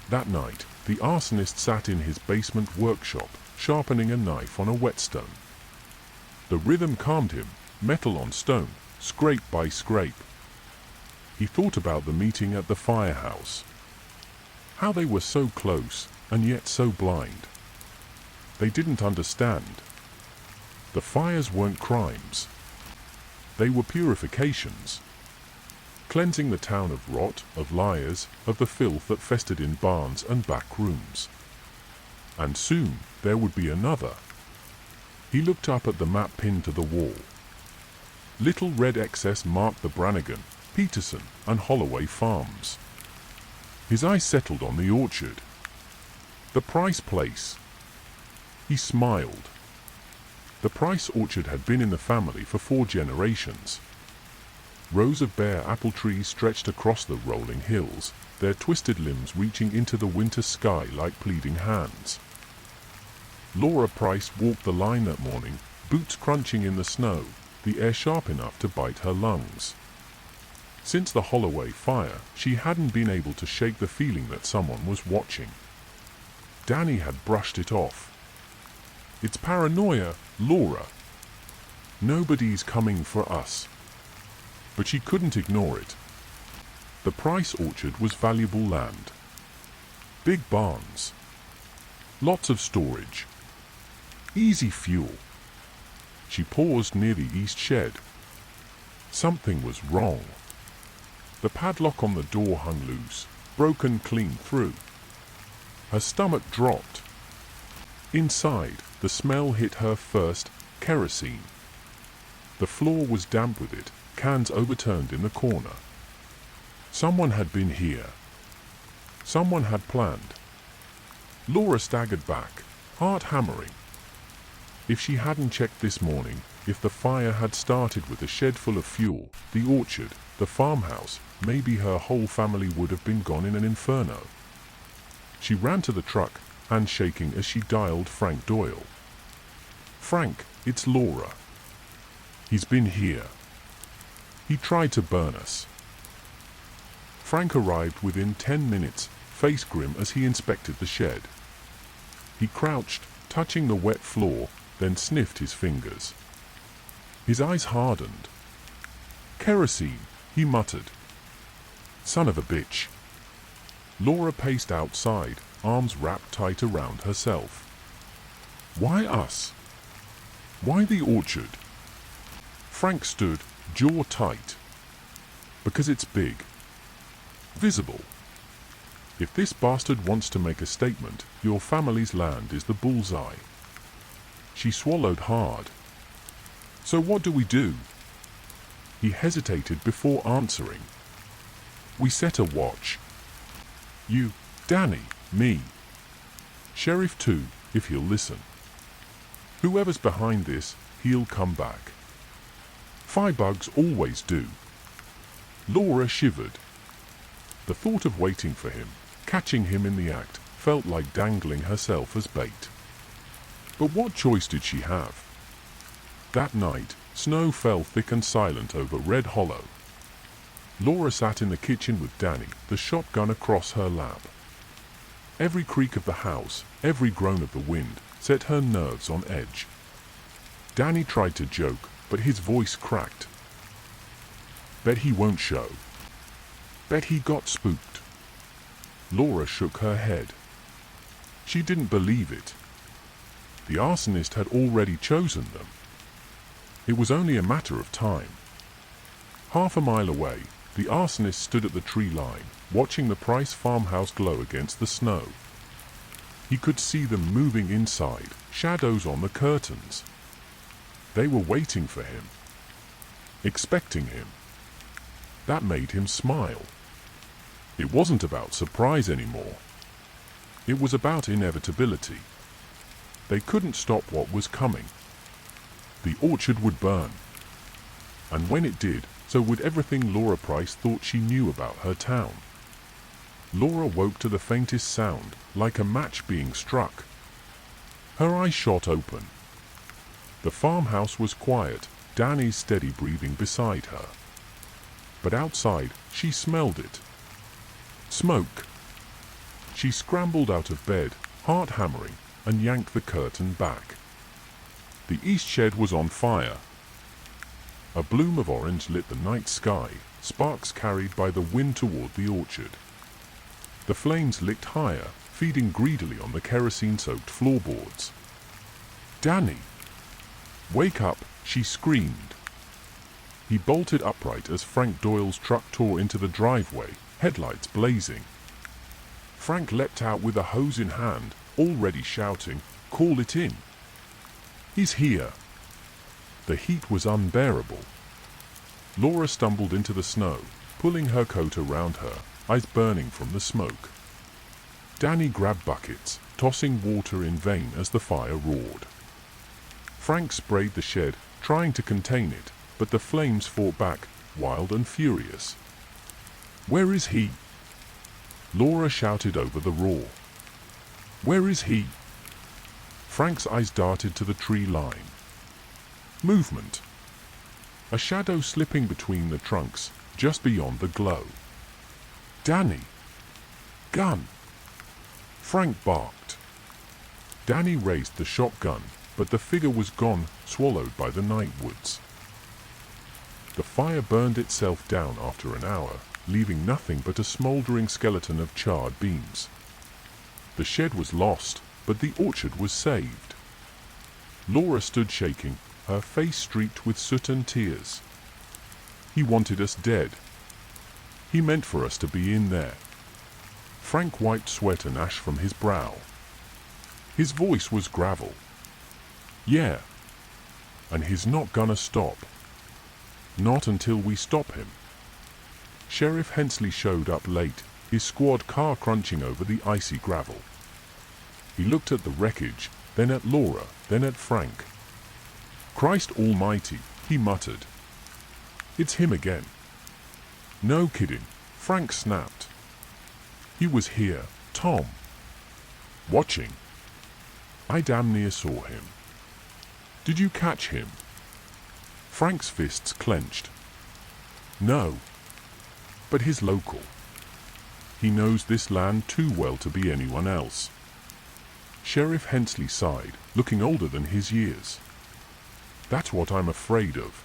That night, the arsonist sat in his basement workshop, sharpening a knife on a whetstone. The rhythm calmed him, metal on stone, scrape by scrape. He thought about the meeting at the firehouse. How they were so close and yet so blind. They didn't understand. The fires weren't crimes. They were purifications. Cleansing the town of rot, of liars, of the filth that festered in barns and back rooms. And soon there would be another. He looked up at the map pinned to the wall. Little red X's marked the Brannigan, Peterson, and Holloway farms. His eyes settled on the orchard. The Price place. He smiled. The Price orchard had been in the family for 4 generations. Rows of bare apple trees stretched across the rolling hills, their twisted limbs reaching into the winter sky like pleading hands. Laura Price walked the line that morning, boots crunching in the snow, the air sharp enough to bite her lungs. Since the Holloway fire, she hadn't been able to shake the feeling that someone was watching. Danny had brushed it off. "It's paranoia, Laura. Nobody's coming for us." But she couldn't ignore it. The Price orchard was valuable land. Big barns. Lots of storage. Easy fuel. She paused near the east shed. Something was wrong. The padlock on the door hung loose, broken clean through. Her stomach dropped. Inside, the smell hit her first, kerosene. The floor was damp with it, cans overturned in the corner. Someone had been here. Someone had planned. Laura staggered back, heart hammering. If she hadn't checked this morning, if the fire had started with a shed full of fuel, the orchard, the farmhouse, maybe her whole family would have been gone in an inferno. She ran to the truck, hands shaking as she dialed Frank Doyle. "Frank, it's Laura. He's been here. He tried to burn us." Frank arrived within 10 minutes, face grim as he inspected the shed. He crouched, touching the wet floor, then sniffed his fingers. His eyes hardened. "Kerosene," he muttered. "Son of a bitch." Laura paced outside, arms wrapped tight around herself. "Why us? Why the orchard?" Frank stood, jaw tight. "Because it's big. Visible. If this bastard wants to make a statement, your family's land is the bullseye." She swallowed hard. "So what do we do?" He hesitated before answering. "We set a watch. You, Danny, me. Sheriff too, if he'll listen. Whoever's behind this, he'll come back. Firebugs always do." Laura shivered. The thought of waiting for him, catching him in the act, felt like dangling herself as bait. But what choice did she have? That night, snow fell thick and silent over Red Hollow. Laura sat in the kitchen with Danny, the shotgun across her lap. Every creak of the house, every groan of the wind, set her nerves on edge. Danny tried to joke, but his voice cracked. "Bet he won't show. Bet he got spooked." Laura shook her head. She didn't believe it. The arsonist had already chosen them. It was only a matter of time. Half a mile away, the arsonist stood at the tree line, watching the Price farmhouse glow against the snow. He could see them moving inside, shadows on the curtains. They were waiting for him. Expecting him. That made him smile. It wasn't about surprise anymore. It was about inevitability. They couldn't stop what was coming. The orchard would burn. And when it did, so would everything Laura Price thought she knew about her town. Laura woke to the faintest sound, like a match being struck. Her eyes shot open. The farmhouse was quiet, Danny's steady breathing beside her. But outside, she smelled it. Smoke. She scrambled out of bed, heart hammering, and yanked the curtain back. The east shed was on fire. A bloom of orange lit the night sky, sparks carried by the wind toward the orchard. The flames licked higher, feeding greedily on the kerosene-soaked floorboards. "Danny! Wake up!" she screamed. He bolted upright as Frank Doyle's truck tore into the driveway, headlights blazing. Frank leapt out with a hose in hand, already shouting, "Call it in! He's here!" The heat was unbearable. Laura stumbled into the snow, pulling her coat around her, eyes burning from the smoke. Danny grabbed buckets, tossing water in vain as the fire roared. Frank sprayed the shed, trying to contain it, but the flames fought back, wild and furious. "Where is he?" Laura shouted over the roar. "Where is he?" Frank's eyes darted to the tree line. Movement. A shadow slipping between the trunks, just beyond the glow. "Danny! Gun!" Frank barked. Danny raised the shotgun, but the figure was gone, swallowed by the night woods. The fire burned itself down after an hour, leaving nothing but a smoldering skeleton of charred beams. The shed was lost, but the orchard was saved. Laura stood shaking, her face streaked with soot and tears. "He wanted us dead. He meant for us to be in there." Frank wiped sweat and ash from his brow. His voice was gravel. "Yeah. And he's not gonna stop. Not until we stop him." Sheriff Hensley showed up late, his squad car crunching over the icy gravel. He looked at the wreckage, then at Laura, then at Frank. "Christ almighty," he muttered. "It's him again." "No kidding," Frank snapped. "He was here, Tom. Watching. I damn near saw him." "Did you catch him?" Frank's fists clenched. "No. But he's local. He knows this land too well to be anyone else." Sheriff Hensley sighed, looking older than his years. "That's what I'm afraid of."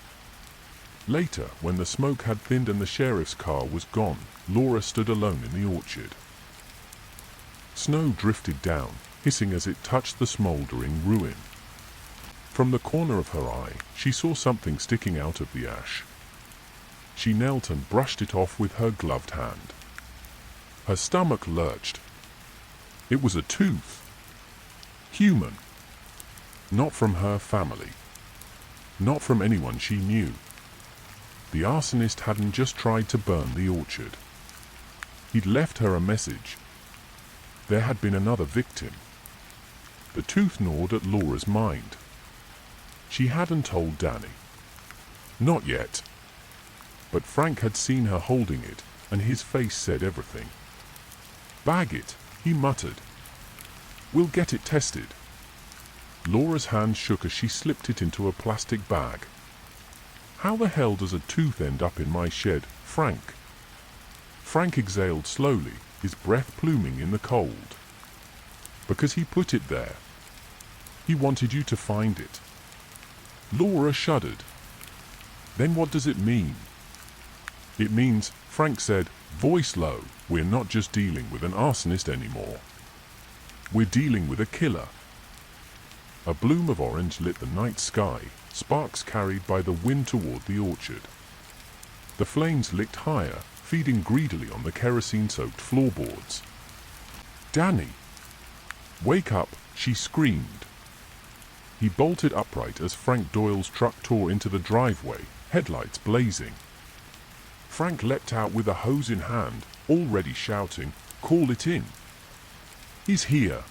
Later, when the smoke had thinned and the sheriff's car was gone, Laura stood alone in the orchard. Snow drifted down, hissing as it touched the smoldering ruin. From the corner of her eye, she saw something sticking out of the ash. She knelt and brushed it off with her gloved hand. Her stomach lurched. It was a tooth. Human. Not from her family. Not from anyone she knew. The arsonist hadn't just tried to burn the orchard. He'd left her a message. There had been another victim. The tooth gnawed at Laura's mind. She hadn't told Danny. Not yet. But Frank had seen her holding it, and his face said everything. "Bag it," he muttered. "We'll get it tested." Laura's hand shook as she slipped it into a plastic bag. "How the hell does a tooth end up in my shed, Frank?" Frank exhaled slowly, his breath pluming in the cold. "Because he put it there. He wanted you to find it." Laura shuddered. "Then what does it mean?" "It means," Frank said, voice low, "we're not just dealing with an arsonist anymore. We're dealing with a killer." A bloom of orange lit the night sky, sparks carried by the wind toward the orchard. The flames licked higher, feeding greedily on the kerosene-soaked floorboards. "Danny! Wake up!" she screamed. He bolted upright as Frank Doyle's truck tore into the driveway, headlights blazing. Frank leapt out with a hose in hand, already shouting, "Call it in! He's here!"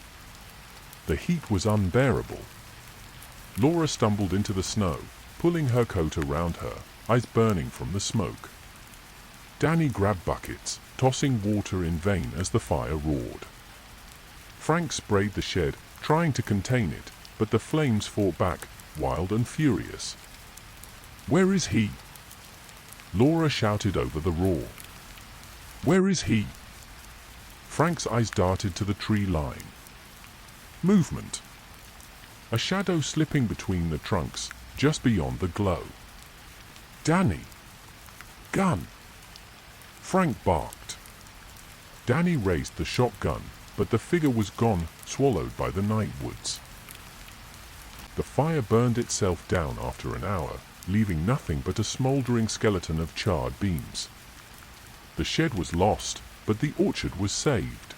The heat was unbearable. Laura stumbled into the snow, pulling her coat around her, eyes burning from the smoke. Danny grabbed buckets, tossing water in vain as the fire roared. Frank sprayed the shed, trying to contain it, but the flames fought back, wild and furious. "Where is he?" Laura shouted over the roar. "Where is he?" Frank's eyes darted to the tree line. Movement. A shadow slipping between the trunks, just beyond the glow. "Danny! Gun!" Frank barked. Danny raised the shotgun, but the figure was gone, swallowed by the night woods. The fire burned itself down after an hour, leaving nothing but a smoldering skeleton of charred beams. The shed was lost, but the orchard was saved.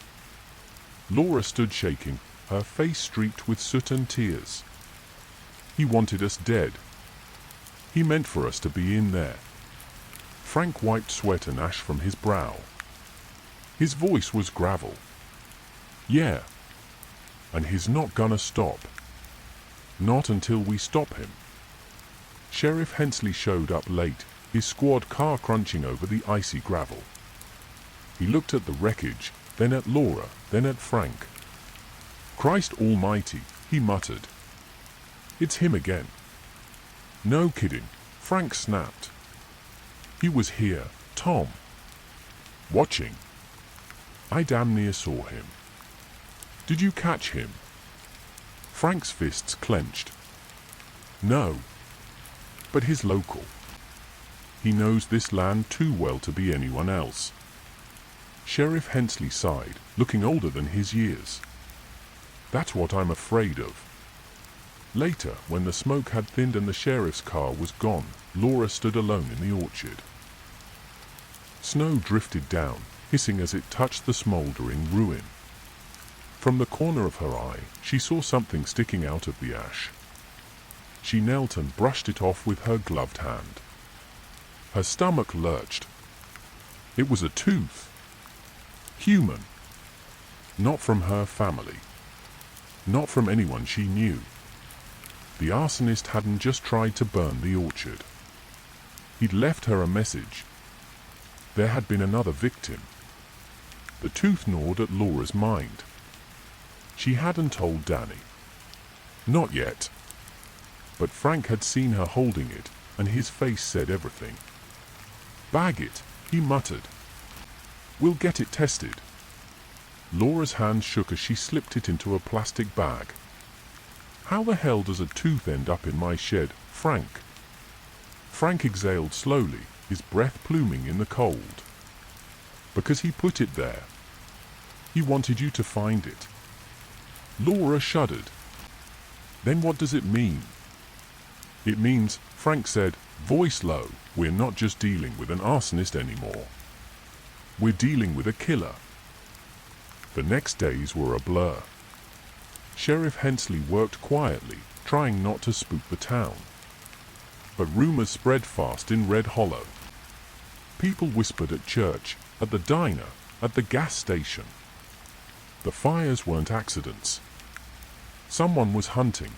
Laura stood shaking, her face streaked with soot and tears. He wanted us dead. He meant for us to be in there. Frank wiped sweat and ash from his brow. His voice was gravel. Yeah. And he's not gonna stop. Not until we stop him. Sheriff Hensley showed up late, his squad car crunching over the icy gravel. He looked at the wreckage, then at Laura, then at Frank. Christ almighty, he muttered. It's him again. No kidding, Frank snapped. He was here, Tom. Watching. I damn near saw him. Did you catch him? Frank's fists clenched. No. But he's local. He knows this land too well to be anyone else. Sheriff Hensley sighed, looking older than his years. That's what I'm afraid of. Later, when the smoke had thinned and the sheriff's car was gone, Laura stood alone in the orchard. Snow drifted down, hissing as it touched the smoldering ruin. From the corner of her eye, she saw something sticking out of the ash. She knelt and brushed it off with her gloved hand. Her stomach lurched. It was a tooth. Human. Not from her family. Not from anyone she knew. The arsonist hadn't just tried to burn the orchard. He'd left her a message. There had been another victim. The tooth gnawed at Laura's mind. She hadn't told Danny. Not yet. But Frank had seen her holding it, and his face said everything. Bag it, he muttered. We'll get it tested. Laura's hand shook as she slipped it into a plastic bag. How the hell does a tooth end up in my shed, Frank? Frank exhaled slowly, his breath pluming in the cold. Because he put it there. He wanted you to find it. Laura shuddered. Then what does it mean? It means, Frank said, voice low, we're not just dealing with an arsonist anymore. We're dealing with a killer. The next days were a blur. Sheriff Hensley worked quietly, trying not to spook the town. But rumors spread fast in Red Hollow. People whispered at church, at the diner, at the gas station. The fires weren't accidents. Someone was hunting.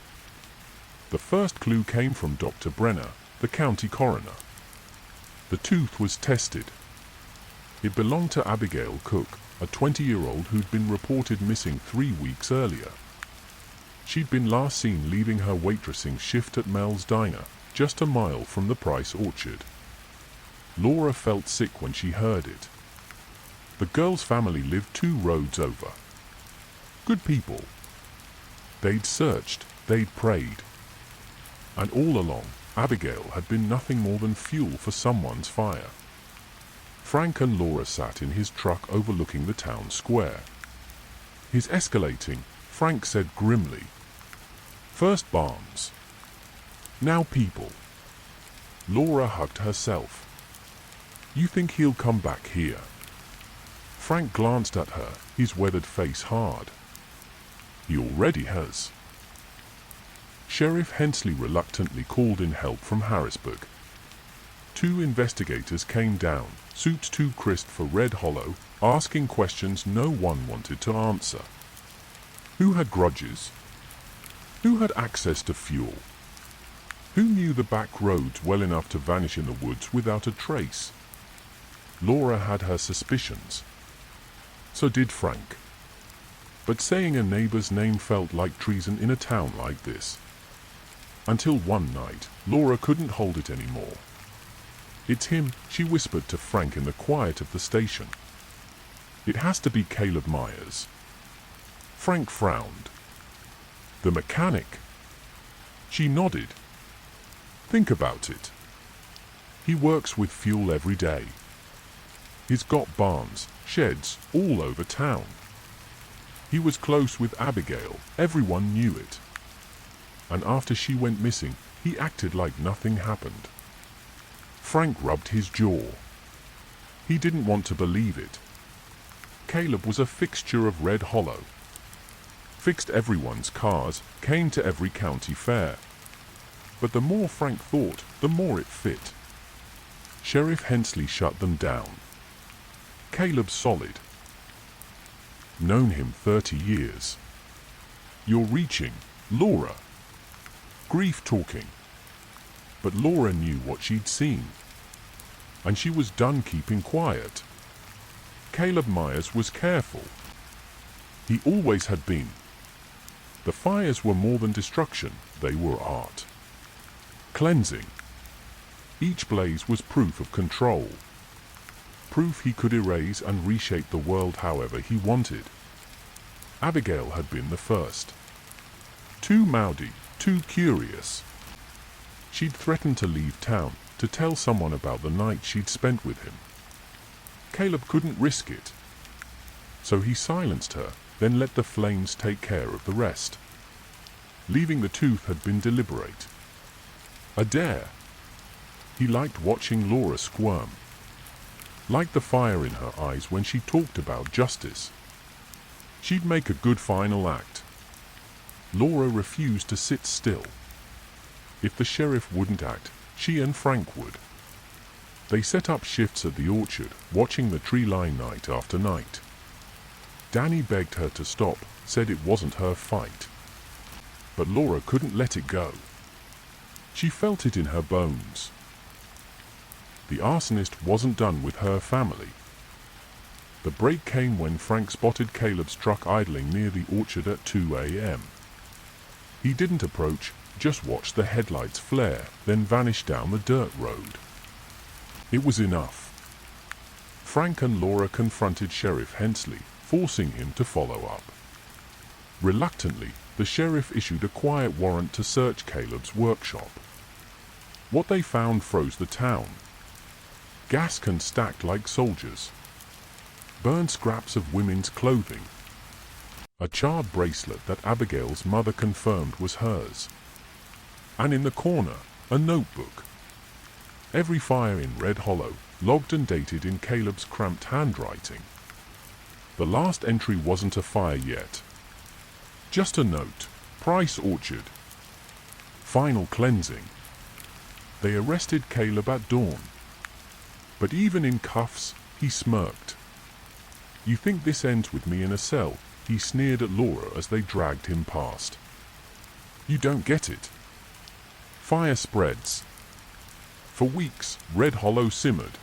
The first clue came from Dr. Brenner, the county coroner. The tooth was tested. It belonged to Abigail Cook, a 20-year-old who'd been reported missing 3 weeks earlier. She'd been last seen leaving her waitressing shift at Mel's Diner, just a mile from the Price Orchard. Laura felt sick when she heard it. The girl's family lived 2 roads over. Good people. They'd searched, they'd prayed. And all along, Abigail had been nothing more than fuel for someone's fire. Frank and Laura sat in his truck overlooking the town square. His escalating, Frank said grimly. First Barnes. Now people. Laura hugged herself. You think he'll come back here? Frank glanced at her, his weathered face hard. He already has. Sheriff Hensley reluctantly called in help from Harrisburg. 2 investigators came down, suits too crisp for Red Hollow, asking questions no one wanted to answer. Who had grudges? Who had access to fuel? Who knew the back roads well enough to vanish in the woods without a trace? Laura had her suspicions. So did Frank. But saying a neighbor's name felt like treason in a town like this. Until one night, Laura couldn't hold it anymore. It's him, she whispered to Frank in the quiet of the station. It has to be Caleb Myers. Frank frowned. The mechanic. She nodded. Think about it. He works with fuel every day. He's got barns, sheds, all over town. He was close with Abigail, everyone knew it. And after she went missing, he acted like nothing happened. Frank rubbed his jaw. He didn't want to believe it. Caleb was a fixture of Red Hollow. Fixed everyone's cars, came to every county fair. But the more Frank thought, the more it fit. Sheriff Hensley shut them down. Caleb's solid. Known him 30 years. You're reaching, Laura. Grief talking. But Laura knew what she'd seen. And she was done keeping quiet. Caleb Myers was careful. He always had been. The fires were more than destruction, they were art. Cleansing. Each blaze was proof of control. Proof he could erase and reshape the world however he wanted. Abigail had been the first. Too moody, too curious. She'd threatened to leave town, to tell someone about the night she'd spent with him. Caleb couldn't risk it. So he silenced her, then let the flames take care of the rest. Leaving the tooth had been deliberate. A dare. He liked watching Laura squirm. Liked the fire in her eyes when she talked about justice. She'd make a good final act. Laura refused to sit still. If the sheriff wouldn't act, she and Frank would. They set up shifts at the orchard, watching the tree line night after night. Danny begged her to stop, said it wasn't her fight. But Laura couldn't let it go. She felt it in her bones. The arsonist wasn't done with her family. The break came when Frank spotted Caleb's truck idling near the orchard at 2 a.m. He didn't approach, just watched the headlights flare, then vanish down the dirt road. It was enough. Frank and Laura confronted Sheriff Hensley, forcing him to follow up. Reluctantly, the sheriff issued a quiet warrant to search Caleb's workshop. What they found froze the town. Gas cans stacked like soldiers. Burned scraps of women's clothing. A charred bracelet that Abigail's mother confirmed was hers. And in the corner, a notebook. Every fire in Red Hollow, logged and dated in Caleb's cramped handwriting. The last entry wasn't a fire yet. Just a note, Price Orchard. Final cleansing. They arrested Caleb at dawn. But even in cuffs, he smirked. "You think this ends with me in a cell?" he sneered at Laura as they dragged him past. "You don't get it." Fire spreads. For weeks, Red Hollow simmered.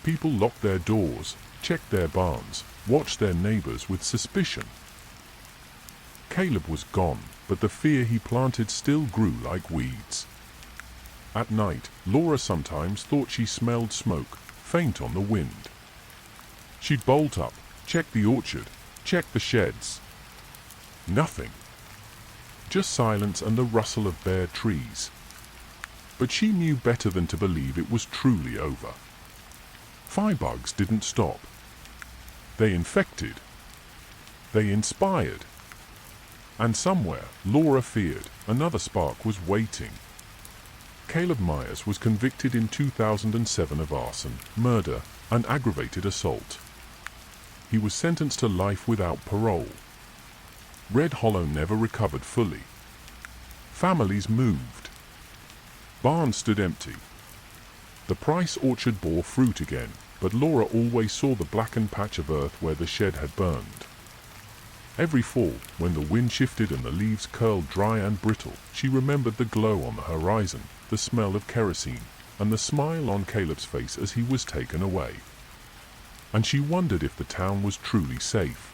People locked their doors, checked their barns, watched their neighbors with suspicion. Caleb was gone, but the fear he planted still grew like weeds. At night, Laura sometimes thought she smelled smoke, faint on the wind. She'd bolt up, check the orchard, check the sheds. Nothing. Just silence and the rustle of bare trees. But she knew better than to believe it was truly over. Firebugs didn't stop. They infected. They inspired. And somewhere, Laura feared, another spark was waiting. Caleb Myers was convicted in 2007 of arson, murder, and aggravated assault. He was sentenced to life without parole. Red Hollow never recovered fully. Families moved. Barns stood empty. The Price orchard bore fruit again, but Laura always saw the blackened patch of earth where the shed had burned. Every fall, when the wind shifted and the leaves curled dry and brittle, she remembered the glow on the horizon, the smell of kerosene, and the smile on Caleb's face as he was taken away. And she wondered if the town was truly safe,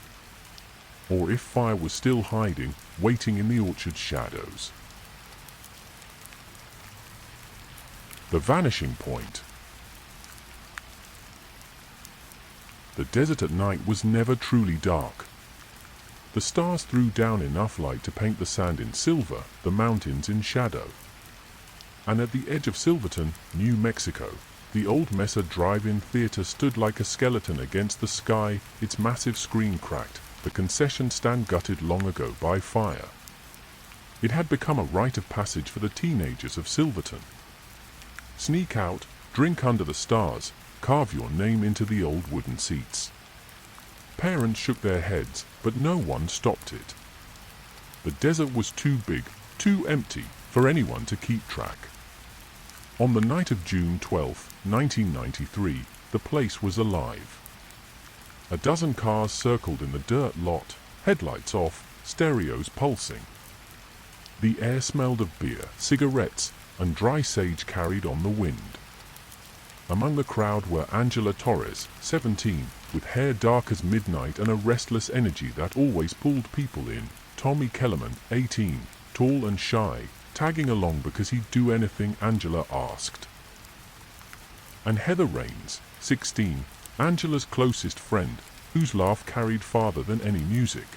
or if fire was still hiding, waiting in the orchard's shadows. The vanishing point. The desert at night was never truly dark. The stars threw down enough light to paint the sand in silver, the mountains in shadow. And at the edge of Silverton, New Mexico, The old Mesa drive-in theater stood like a skeleton against the sky, its massive screen cracked, the concession stand gutted long ago by fire. It had become a rite of passage for the teenagers of Silverton. Sneak out, drink under the stars, carve your name into the old wooden seats. Parents shook their heads, but no one stopped it. The desert was too big, too empty, for anyone to keep track. On the night of June 12, 1993, the place was alive. A dozen cars circled in the dirt lot, headlights off, stereos pulsing. The air smelled of beer, cigarettes, and dry sage carried on the wind. Among the crowd were Angela Torres, 17, with hair dark as midnight and a restless energy that always pulled people in, Tommy Kellerman, 18, tall and shy, tagging along because he'd do anything Angela asked. And Heather Raines, 16, Angela's closest friend, whose laugh carried farther than any music.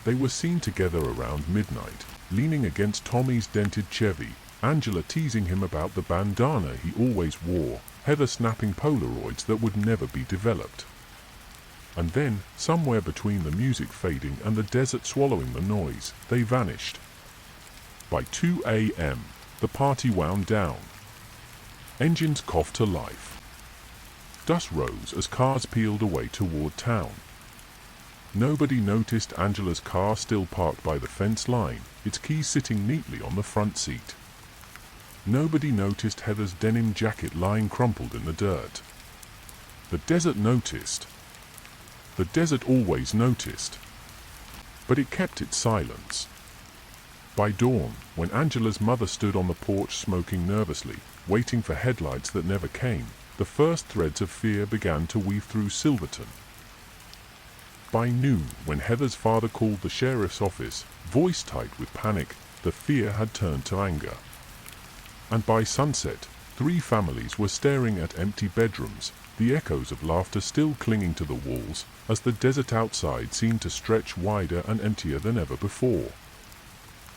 They were seen together around midnight, leaning against Tommy's dented Chevy, Angela teasing him about the bandana he always wore, Heather snapping Polaroids that would never be developed. And then, somewhere between the music fading and the desert swallowing the noise, they vanished. By 2 a.m., the party wound down. Engines coughed to life. Dust rose as cars peeled away toward town. Nobody noticed Angela's car still parked by the fence line, its keys sitting neatly on the front seat. Nobody noticed Heather's denim jacket lying crumpled in the dirt. The desert noticed. The desert always noticed. But it kept its silence. By dawn, when Angela's mother stood on the porch smoking nervously, waiting for headlights that never came, the first threads of fear began to weave through Silverton. By noon, when Heather's father called the sheriff's office, voice tight with panic, the fear had turned to anger. And by sunset, 3 families were staring at empty bedrooms, the echoes of laughter still clinging to the walls, as the desert outside seemed to stretch wider and emptier than ever before.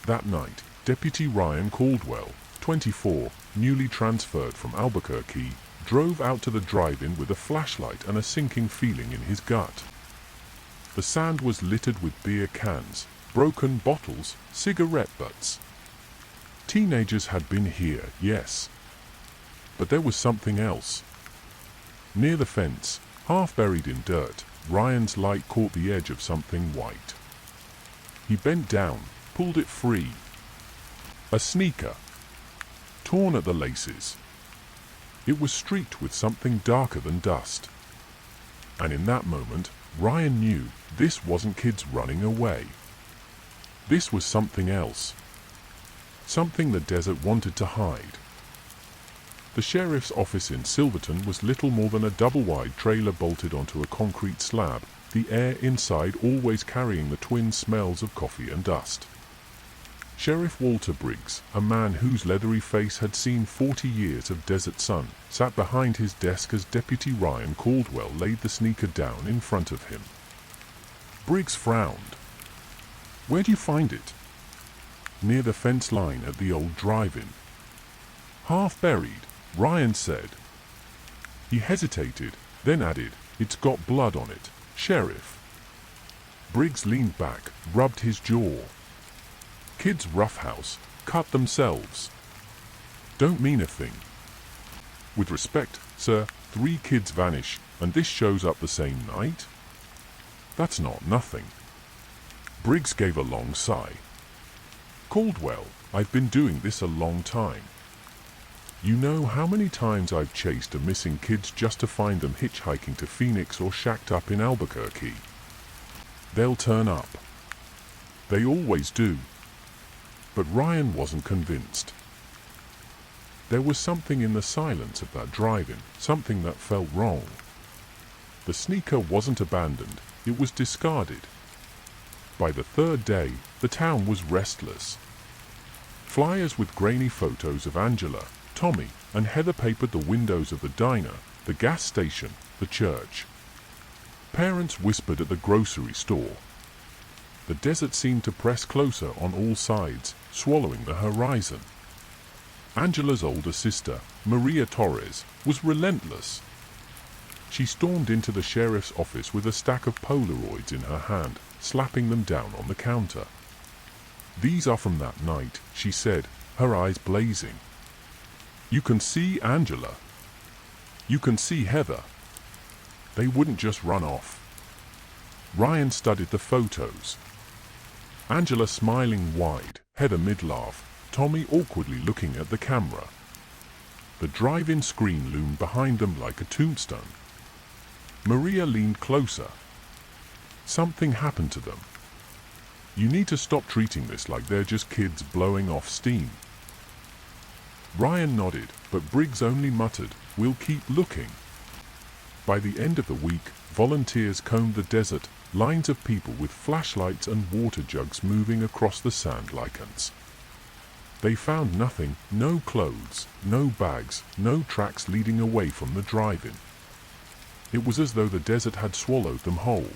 That night, Deputy Ryan Caldwell, 24, newly transferred from Albuquerque, drove out to the drive-in with a flashlight and a sinking feeling in his gut. The sand was littered with beer cans, broken bottles, cigarette butts. Teenagers had been here, yes. But there was something else. Near the fence, half buried in dirt, Ryan's light caught the edge of something white. He bent down, pulled it free. A sneaker. Torn at the laces. It was streaked with something darker than dust. And in that moment, Ryan knew this wasn't kids running away. This was something else. Something the desert wanted to hide. The sheriff's office in Silverton was little more than a double-wide trailer bolted onto a concrete slab, the air inside always carrying the twin smells of coffee and dust. Sheriff Walter Briggs, a man whose leathery face had seen 40 years of desert sun, sat behind his desk as Deputy Ryan Caldwell laid the sneaker down in front of him. Briggs frowned. "Where'd you find it?" "Near the fence line at the old drive-in." "Half buried," Ryan said. He hesitated, then added, "It's got blood on it, Sheriff." Briggs leaned back, rubbed his jaw. "Kids roughhouse, cut themselves. Don't mean a thing. With respect, sir, 3 kids vanish, and this shows up the same night? That's not nothing." Briggs gave a long sigh. "Caldwell, I've been doing this a long time. You know how many times I've chased a missing kids just to find them hitchhiking to Phoenix or shacked up in Albuquerque. They'll turn up. They always do." But Ryan wasn't convinced. There was something in the silence of that drive-in, something that felt wrong. The sneaker wasn't abandoned, it was discarded. By the 3rd day, the town was restless. Flyers with grainy photos of Angela, Tommy, and Heather papered the windows of the diner, the gas station, the church. Parents whispered at the grocery store. The desert seemed to press closer on all sides, swallowing the horizon. Angela's older sister, Maria Torres, was relentless. She stormed into the sheriff's office with a stack of Polaroids in her hand, slapping them down on the counter. "These are from that night," she said, her eyes blazing. "You can see Angela. You can see Heather. They wouldn't just run off." Ryan studied the photos. Angela smiling wide, Heather mid-laugh, Tommy awkwardly looking at the camera. The drive-in screen loomed behind them like a tombstone. Maria leaned closer. "Something happened to them. You need to stop treating this like they're just kids blowing off steam." Ryan nodded, but Briggs only muttered, "We'll keep looking." By the end of the week, volunteers combed the desert, lines of people with flashlights and water jugs moving across the sand like ants. They found nothing, no clothes, no bags, no tracks leading away from the drive-in. It was as though the desert had swallowed them whole.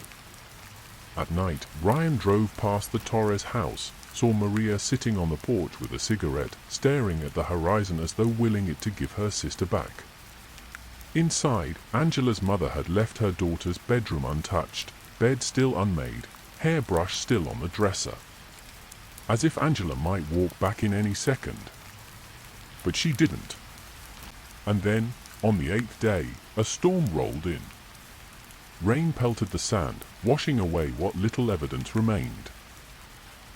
At night, Ryan drove past the Torres house, saw Maria sitting on the porch with a cigarette, staring at the horizon as though willing it to give her sister back. Inside, Angela's mother had left her daughter's bedroom untouched, bed still unmade, hairbrush still on the dresser. As if Angela might walk back in any second. But she didn't. And then, on the 8th day, a storm rolled in. Rain pelted the sand, washing away what little evidence remained.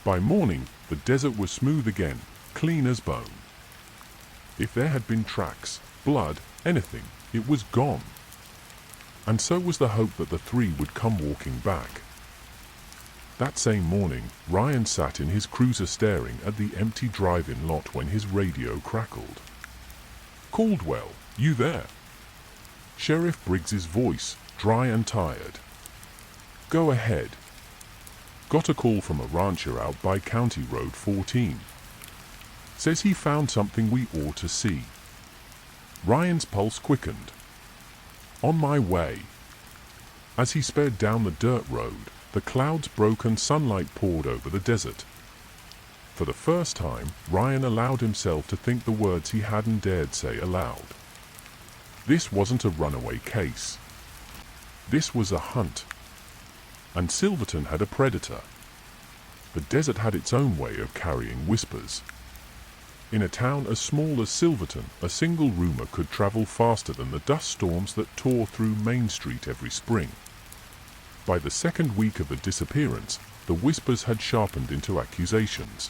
By morning, the desert was smooth again, clean as bone. If there had been tracks, blood, anything, it was gone. And so was the hope that the three would come walking back. That same morning, Ryan sat in his cruiser staring at the empty drive-in lot when his radio crackled. "Caldwell, you there?" Sheriff Briggs's voice, dry and tired. "Go ahead." "Got a call from a rancher out by County Road 14. Says he found something we ought to see." Ryan's pulse quickened. "On my way." As he sped down the dirt road, the clouds broke and sunlight poured over the desert. For the first time, Ryan allowed himself to think the words he hadn't dared say aloud. This wasn't a runaway case. This was a hunt. And Silverton had a predator. The desert had its own way of carrying whispers. In a town as small as Silverton, a single rumor could travel faster than the dust storms that tore through Main Street every spring. By the second week of the disappearance, the whispers had sharpened into accusations.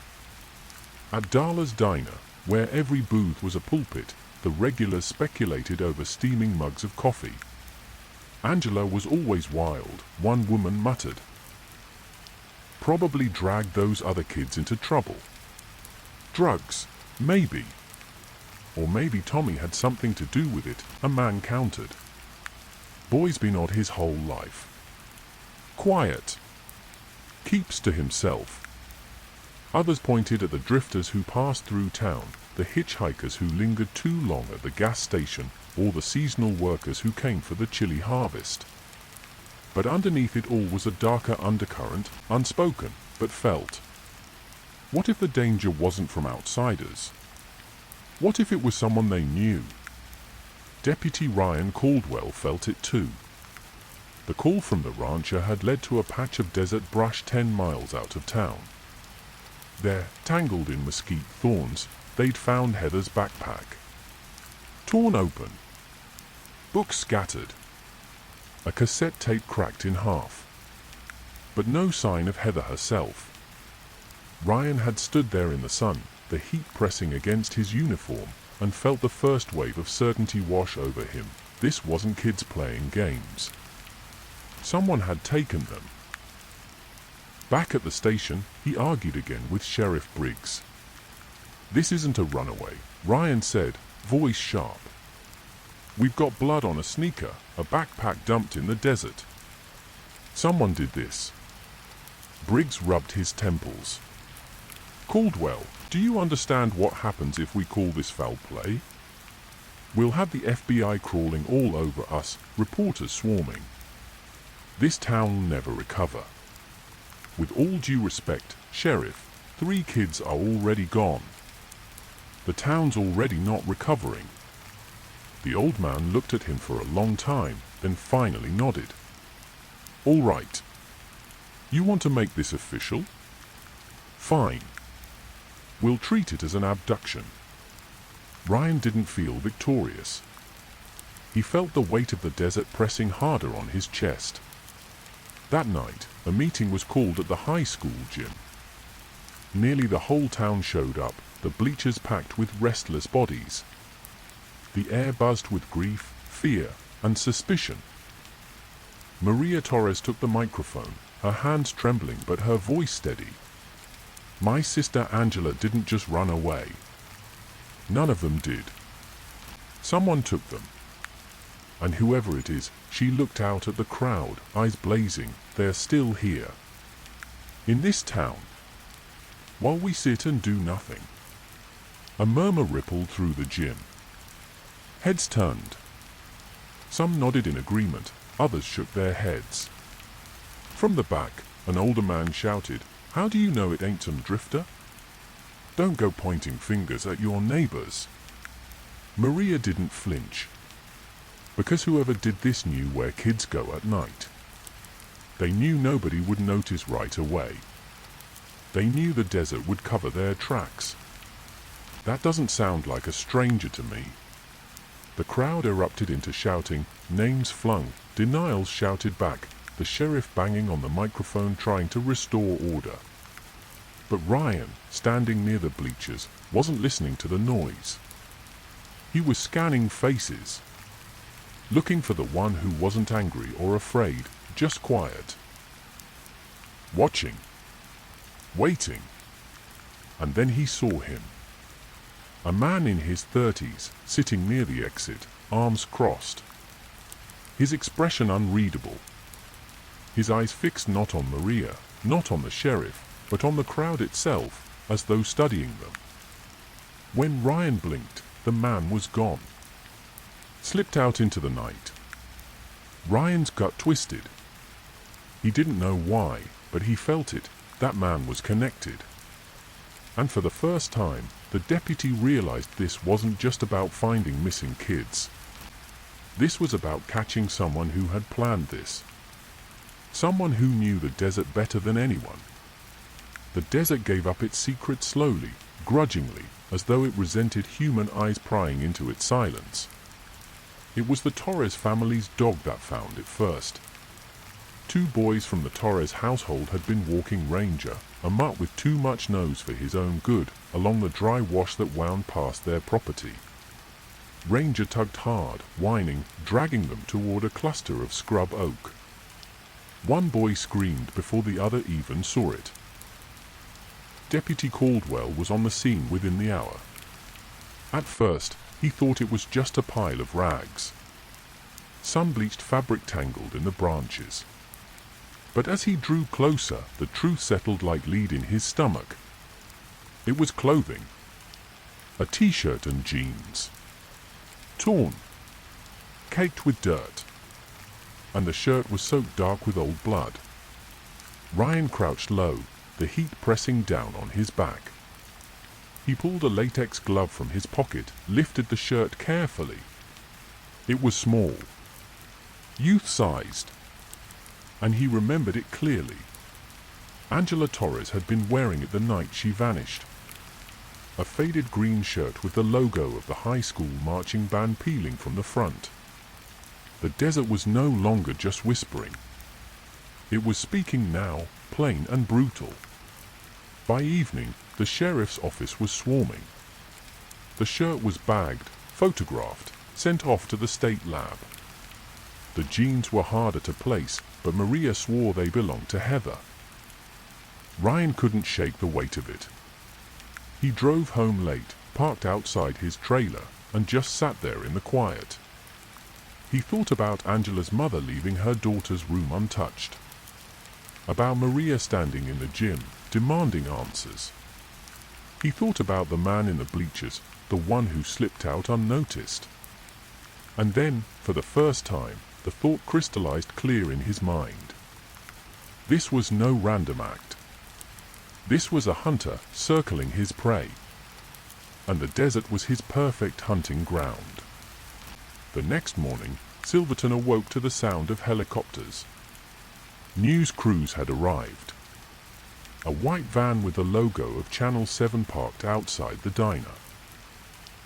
At Darla's diner, where every booth was a pulpit, the regulars speculated over steaming mugs of coffee. Angela was always wild, one woman muttered. Probably dragged those other kids into trouble. Drugs, maybe. Or maybe Tommy had something to do with it, a man countered. Boy's been odd his whole life. Quiet. Keeps to himself. Others pointed at the drifters who passed through town, the hitchhikers who lingered too long at the gas station, or the seasonal workers who came for the chili harvest. But underneath it all was a darker undercurrent, unspoken, but felt. What if the danger wasn't from outsiders? What if it was someone they knew? Deputy Ryan Caldwell felt it too. The call from the rancher had led to a patch of desert brush 10 miles out of town. There, tangled in mesquite thorns, they'd found Heather's backpack. Torn open. Books scattered. A cassette tape cracked in half. But no sign of Heather herself. Ryan had stood there in the sun, the heat pressing against his uniform, and felt the first wave of certainty wash over him. This wasn't kids playing games. Someone had taken them. Back at the station, he argued again with Sheriff Briggs. "This isn't a runaway," Ryan said, voice sharp. "We've got blood on a sneaker, a backpack dumped in the desert. Someone did this." Briggs rubbed his temples. "Caldwell, do you understand what happens if we call this foul play? We'll have the FBI crawling all over us, reporters swarming. This town will never recover. With all due respect, Sheriff, 3 kids are already gone." The town's already not recovering. The old man looked at him for a long time, then finally nodded. All right. You want to make this official? Fine. We'll treat it as an abduction. Ryan didn't feel victorious. He felt the weight of the desert pressing harder on his chest. That night, a meeting was called at the high school gym. Nearly the whole town showed up, the bleachers packed with restless bodies. The air buzzed with grief, fear, and suspicion. Maria Torres took the microphone, her hands trembling but her voice steady. My sister Angela didn't just run away. None of them did. Someone took them. And whoever it is, she looked out at the crowd, eyes blazing. They're still here. In this town. While we sit and do nothing. A murmur rippled through the gym. Heads turned. Some nodded in agreement, others shook their heads. From the back, an older man shouted, "How do you know it ain't some drifter? Don't go pointing fingers at your neighbors." Maria didn't flinch. Because whoever did this knew where kids go at night. They knew nobody would notice right away. They knew the desert would cover their tracks. That doesn't sound like a stranger to me. The crowd erupted into shouting, names flung, denials shouted back, the sheriff banging on the microphone trying to restore order. But Ryan, standing near the bleachers, wasn't listening to the noise. He was scanning faces. Looking for the one who wasn't angry or afraid, just quiet. Watching. Waiting. And then he saw him. A man in his 30s, sitting near the exit, arms crossed. His expression unreadable. His eyes fixed not on Maria, not on the sheriff, but on the crowd itself, as though studying them. When Ryan blinked, the man was gone. Slipped out into the night. Ryan's gut twisted. He didn't know why, but he felt it, that man was connected. And for the first time, the deputy realized this wasn't just about finding missing kids. This was about catching someone who had planned this. Someone who knew the desert better than anyone. The desert gave up its secret slowly, grudgingly, as though it resented human eyes prying into its silence. It was the Torres family's dog that found it first. 2 boys from the Torres household had been walking Ranger, a mutt with too much nose for his own good, along the dry wash that wound past their property. Ranger tugged hard, whining, dragging them toward a cluster of scrub oak. One boy screamed before the other even saw it. Deputy Caldwell was on the scene within the hour. At first, he thought it was just a pile of rags. Sun-bleached fabric tangled in the branches. But as he drew closer, the truth settled like lead in his stomach. It was clothing. A t-shirt and jeans. Torn. Caked with dirt. And the shirt was soaked dark with old blood. Ryan crouched low, the heat pressing down on his back. He pulled a latex glove from his pocket, lifted the shirt carefully. It was small. Youth-sized. And he remembered it clearly. Angela Torres had been wearing it the night she vanished. A faded green shirt with the logo of the high school marching band peeling from the front. The desert was no longer just whispering. It was speaking now, plain and brutal. By evening, the sheriff's office was swarming. The shirt was bagged, photographed, sent off to the state lab. The jeans were harder to place, but Maria swore they belonged to Heather. Ryan couldn't shake the weight of it. He drove home late, parked outside his trailer, and just sat there in the quiet. He thought about Angela's mother leaving her daughter's room untouched. About Maria standing in the gym, demanding answers. He thought about the man in the bleachers, the one who slipped out unnoticed. And then, for the first time, the thought crystallized clear in his mind. This was no random act. This was a hunter circling his prey. and the desert was his perfect hunting ground. The next morning, Silverton awoke to the sound of helicopters. News crews had arrived. A white van with the logo of Channel 7 parked outside the diner.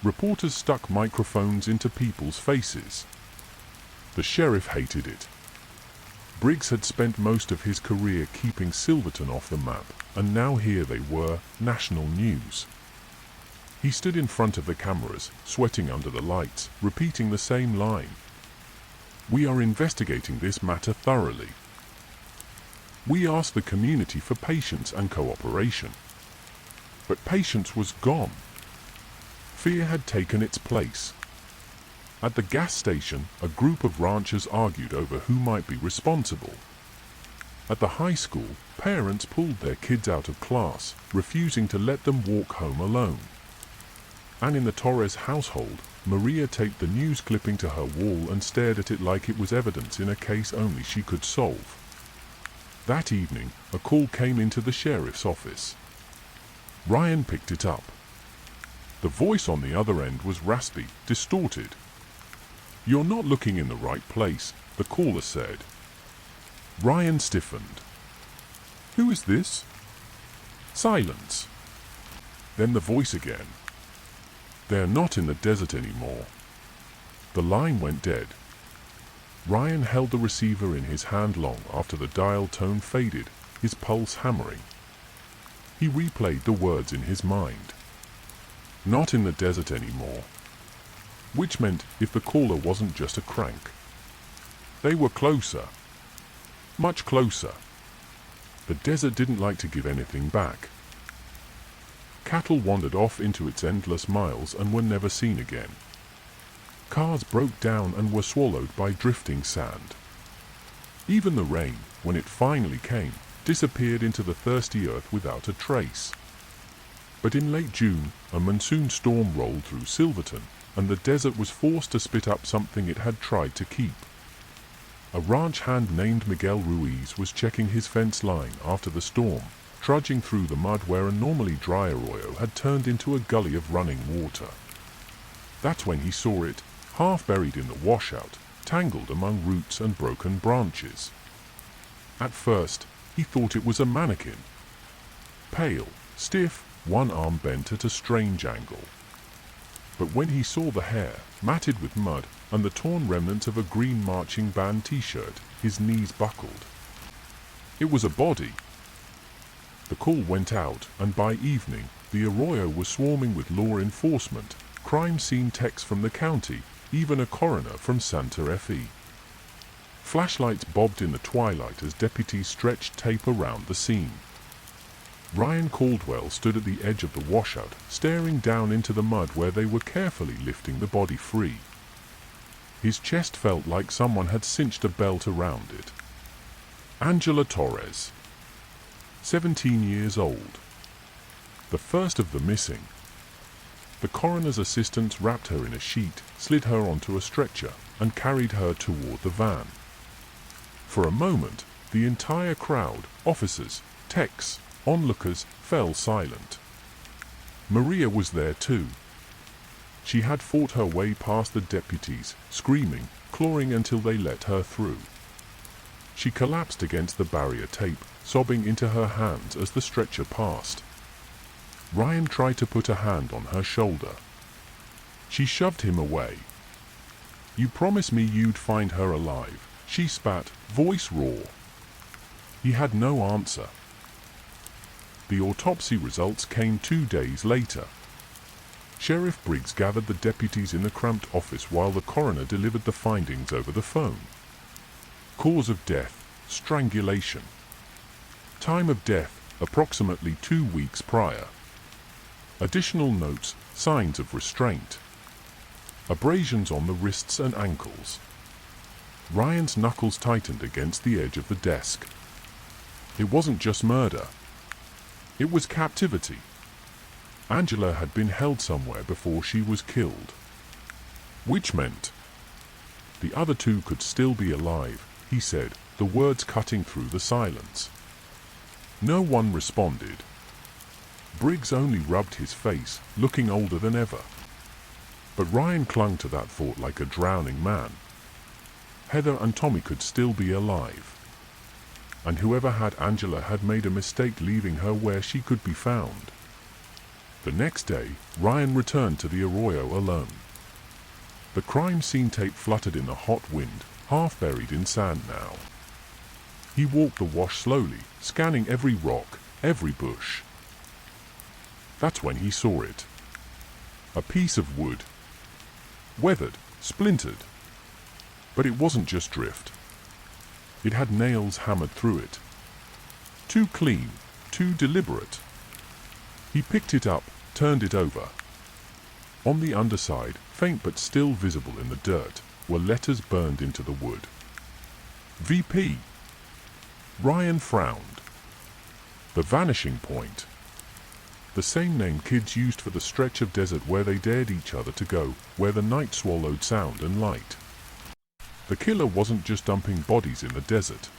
Reporters stuck microphones into people's faces. The sheriff hated it. Briggs had spent most of his career keeping Silverton off the map, and now here they were, national news. He stood in front of the cameras, sweating under the lights, repeating the same line. "We are investigating this matter thoroughly. We asked the community for patience and cooperation." But patience was gone. Fear had taken its place. At the gas station, a group of ranchers argued over who might be responsible. At the high school, parents pulled their kids out of class, refusing to let them walk home alone. And in the Torres household, Maria taped the news clipping to her wall and stared at it like it was evidence in a case only she could solve. That evening, a call came into the sheriff's office. Ryan picked it up. The voice on the other end was raspy, distorted. "You're not looking in the right place," the caller said. Ryan stiffened. "Who is this?" Silence. Then the voice again. "They're not in the desert anymore." The line went dead. Ryan held the receiver in his hand long after the dial tone faded, his pulse hammering. He replayed the words in his mind. "Not in the desert anymore." Which meant if the caller wasn't just a crank. They were closer. Much closer. The desert didn't like to give anything back. Cattle wandered off into its endless miles and were never seen again. Cars broke down and were swallowed by drifting sand. Even the rain, when it finally came, disappeared into the thirsty earth without a trace. But in late June, a monsoon storm rolled through Silverton, and the desert was forced to spit up something it had tried to keep. A ranch hand named Miguel Ruiz was checking his fence line after the storm, trudging through the mud where a normally dry arroyo had turned into a gully of running water. That's when he saw it, half buried in the washout, tangled among roots and broken branches. At first, he thought it was a mannequin. Pale, stiff, one arm bent at a strange angle. But when he saw the hair, matted with mud, and the torn remnants of a green marching band t-shirt, his knees buckled. It was a body. The call went out, and by evening, the arroyo was swarming with law enforcement, crime scene techs from the county, even a coroner from Santa Fe. Flashlights bobbed in the twilight as deputies stretched tape around the scene. Ryan Caldwell stood at the edge of the washout, staring down into the mud where they were carefully lifting the body free. His chest felt like someone had cinched a belt around it. Angela Torres, 17 years old. The first of the missing. The coroner's assistants wrapped her in a sheet, slid her onto a stretcher, and carried her toward the van. For a moment, the entire crowd, officers, techs, onlookers, fell silent. Maria was there too. She had fought her way past the deputies, screaming, clawing until they let her through. She collapsed against the barrier tape, sobbing into her hands as the stretcher passed. Ryan tried to put a hand on her shoulder. She shoved him away. "You promised me you'd find her alive," she spat, voice raw. He had no answer. The autopsy results came 2 days later. Sheriff Briggs gathered the deputies in the cramped office while the coroner delivered the findings over the phone. Cause of death, strangulation. Time of death, approximately 2 weeks prior. Additional notes, signs of restraint. Abrasions on the wrists and ankles. Ryan's knuckles tightened against the edge of the desk. It wasn't just murder. It was captivity. Angela had been held somewhere before she was killed. Which meant the other two could still be alive, he said, the words cutting through the silence. No one responded. Briggs only rubbed his face, looking older than ever. But Ryan clung to that thought like a drowning man. Heather and Tommy could still be alive. And whoever had Angela had made a mistake leaving her where she could be found. The next day, Ryan returned to the Arroyo alone. The crime scene tape fluttered in the hot wind, half buried in sand now. He walked the wash slowly, scanning every rock, every bush. That's when he saw it. A piece of wood. Weathered, splintered. But it wasn't just drift. It had nails hammered through it. Too clean, too deliberate. He picked it up, turned it over. On the underside, faint but still visible in the dirt, were letters burned into the wood. VP. Ryan frowned. The vanishing point. The same name kids used for the stretch of desert where they dared each other to go, where the night swallowed sound and light. The killer wasn't just dumping bodies in the desert.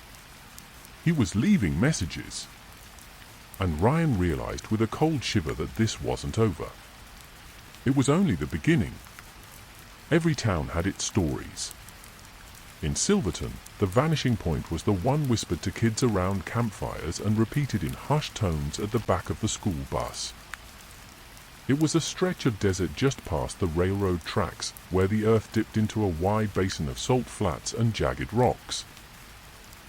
He was leaving messages. And Ryan realized with a cold shiver that this wasn't over. It was only the beginning. Every town had its stories. In Silverton, the vanishing point was the one whispered to kids around campfires and repeated in hushed tones at the back of the school bus. It was a stretch of desert just past the railroad tracks, where the earth dipped into a wide basin of salt flats and jagged rocks.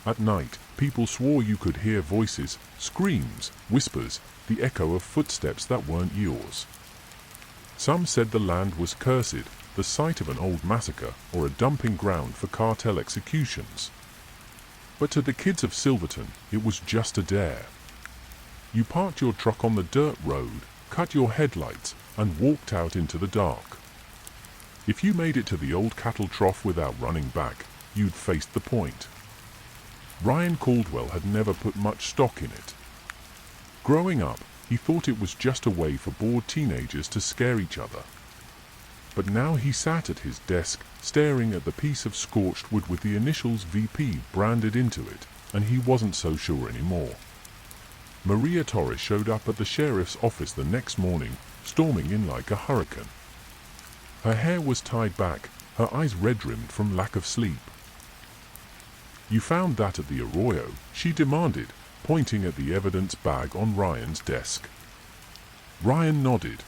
At night, people swore you could hear voices, screams, whispers, the echo of footsteps that weren't yours. Some said the land was cursed, the site of an old massacre or a dumping ground for cartel executions. But to the kids of Silverton, it was just a dare. You parked your truck on the dirt road, cut your headlights, and walked out into the dark. If you made it to the old cattle trough without running back, you'd faced the point. Ryan Caldwell had never put much stock in it. Growing up, he thought it was just a way for bored teenagers to scare each other. But now he sat at his desk, staring at the piece of scorched wood with the initials VP branded into it, and he wasn't so sure anymore. Maria Torres showed up at the sheriff's office the next morning, storming in like a hurricane. Her hair was tied back, her eyes red-rimmed from lack of sleep. "You found that at the Arroyo?" she demanded, pointing at the evidence bag on Ryan's desk. Ryan nodded.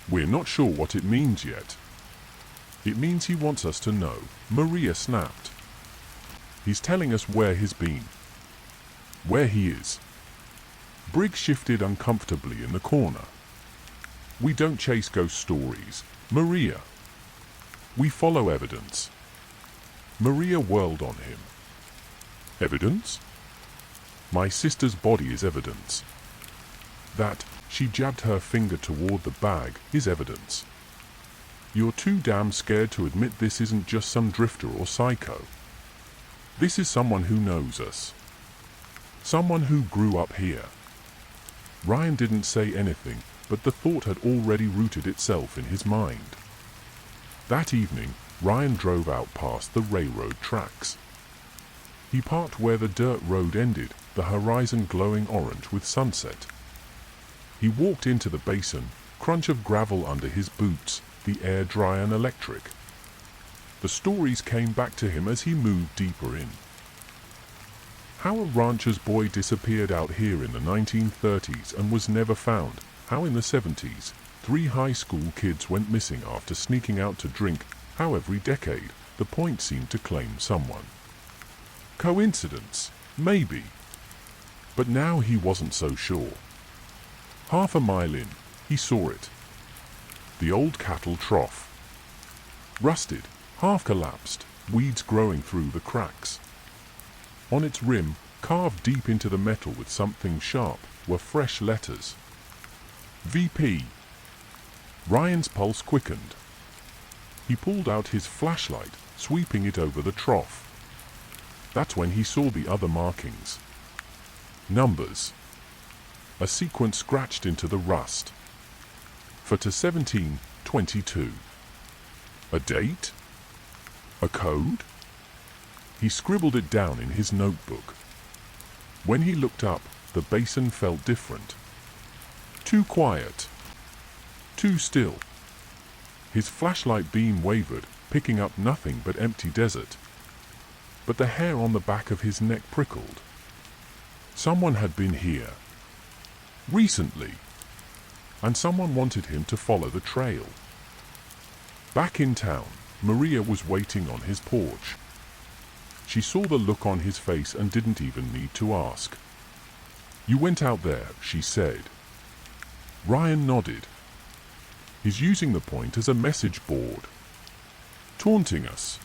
"We're not sure what it means yet." "It means he wants us to know," Maria snapped. "He's telling us where he's been. Where he is." Briggs shifted uncomfortably in the corner. "We don't chase ghost stories, Maria. We follow evidence." Maria whirled on him. "Evidence? My sister's body is evidence. That," she jabbed her finger toward the bag, "is evidence. You're too damn scared to admit this isn't just some drifter or psycho. This is someone who knows us. Someone who grew up here." Ryan didn't say anything, but the thought had already rooted itself in his mind. That evening, Ryan drove out past the railroad tracks. He parked where the dirt road ended, the horizon glowing orange with sunset. He walked into the basin, crunch of gravel under his boots, the air dry and electric. The stories came back to him as he moved deeper in. How a rancher's boy disappeared out here in the 1930s and was never found. How in the 70s, 3 high school kids went missing after sneaking out to drink. How every decade, the point seemed to claim someone. Coincidence? Maybe. But now he wasn't so sure. Half a mile in, he saw it. The old cattle trough. Rusted, half collapsed, weeds growing through the cracks. On its rim, carved deep into the metal with something sharp, were fresh letters. VP. Ryan's pulse quickened. He pulled out his flashlight, sweeping it over the trough. That's when he saw the other markings. Numbers. A sequence scratched into the rust. For to 1722. A date? A code? He scribbled it down in his notebook. When he looked up, the basin felt different. Too quiet. Too still. His flashlight beam wavered, picking up nothing but empty desert. But the hair on the back of his neck prickled. Someone had been here. Recently. And someone wanted him to follow the trail. Back in town, Maria was waiting on his porch. She saw the look on his face and didn't even need to ask. "You went out there," she said. Ryan nodded. "He's using the point as a message board. Taunting us."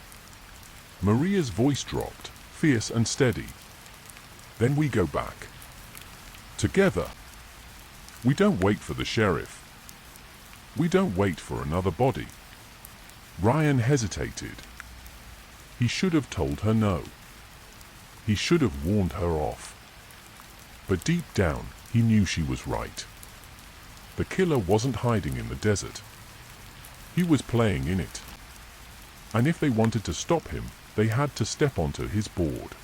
Maria's voice dropped, fierce and steady. "Then we go back. Together. We don't wait for the sheriff. We don't wait for another body." Ryan hesitated. He should have told her no. He should have warned her off. But deep down, he knew she was right. The killer wasn't hiding in the desert. He was playing in it. And if they wanted to stop him, they had to step onto his board.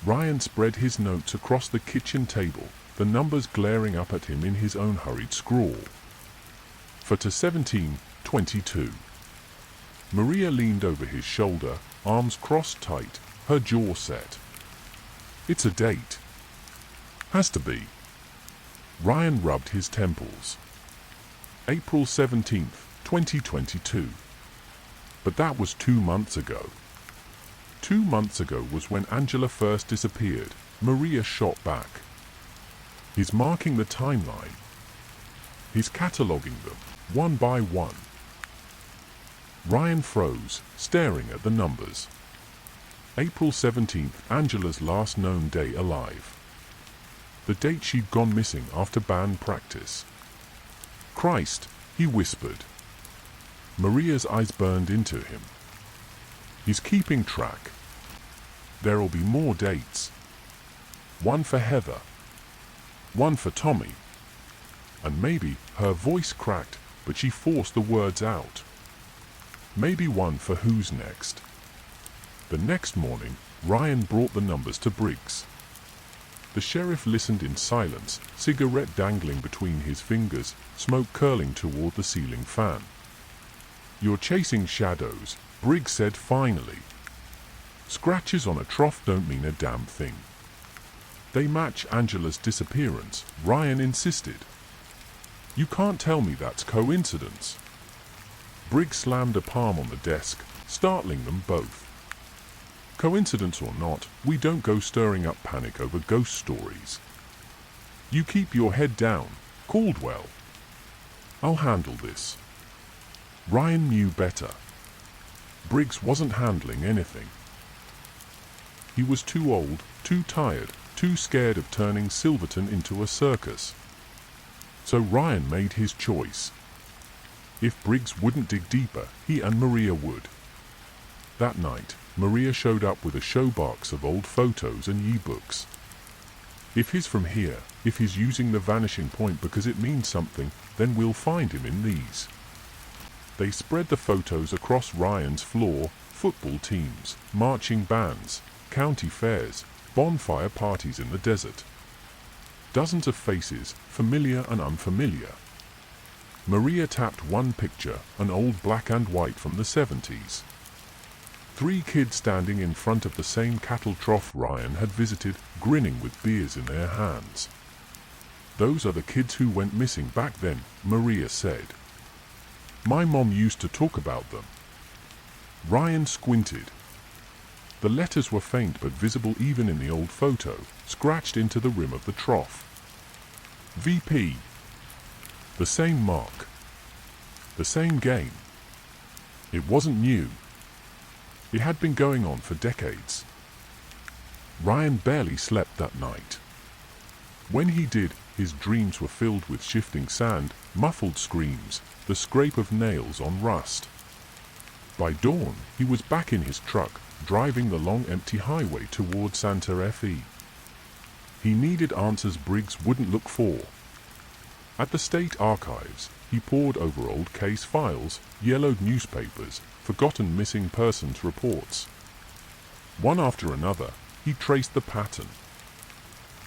Ryan spread his notes across the kitchen table, the numbers glaring up at him in his own hurried scrawl. For to 1722. Maria leaned over his shoulder, arms crossed tight, her jaw set. "It's a date. Has to be." Ryan rubbed his temples. April 17th, 2022. But that was 2 months ago. 2 months ago was when Angela first disappeared. Maria shot back. He's marking the timeline. He's cataloguing them, one by one. Ryan froze, staring at the numbers. April 17th, Angela's last known day alive. The date she'd gone missing after band practice. "Christ," he whispered. Maria's eyes burned into him. He's keeping track. There'll be more dates. One for Heather. One for Tommy. And maybe, her voice cracked, but she forced the words out. Maybe one for who's next. The next morning, Ryan brought the numbers to Briggs. The sheriff listened in silence, cigarette dangling between his fingers, smoke curling toward the ceiling fan. "You're chasing shadows," Briggs said finally. "Scratches on a trough don't mean a damn thing." "They match Angela's disappearance," Ryan insisted. "You can't tell me that's coincidence." Briggs slammed a palm on the desk, startling them both. "Coincidence or not, we don't go stirring up panic over ghost stories. You keep your head down, Caldwell. I'll handle this." Ryan knew better. Briggs wasn't handling anything. He was too old, too tired, too scared of turning Silverton into a circus. So Ryan made his choice. If Briggs wouldn't dig deeper, he and Maria would. That night, Maria showed up with a showbox of old photos and e-books. "If he's from here, if he's using the vanishing point because it means something, then we'll find him in these." They spread the photos across Ryan's floor: football teams, marching bands, county fairs, bonfire parties in the desert. Dozens of faces, familiar and unfamiliar. Maria tapped one picture, an old black and white from the 70s. 3 kids standing in front of the same cattle trough Ryan had visited, grinning with beers in their hands. "Those are the kids who went missing back then," Maria said. "My mom used to talk about them." Ryan squinted. The letters were faint but visible even in the old photo, scratched into the rim of the trough. VP. The same mark. The same game. It wasn't new. It had been going on for decades. Ryan barely slept that night. When he did, his dreams were filled with shifting sand, muffled screams, the scrape of nails on rust. By dawn, he was back in his truck, driving the long empty highway toward Santa Fe. He needed answers Briggs wouldn't look for. At the state archives, he pored over old case files, yellowed newspapers, forgotten missing persons reports. One after another, he traced the pattern.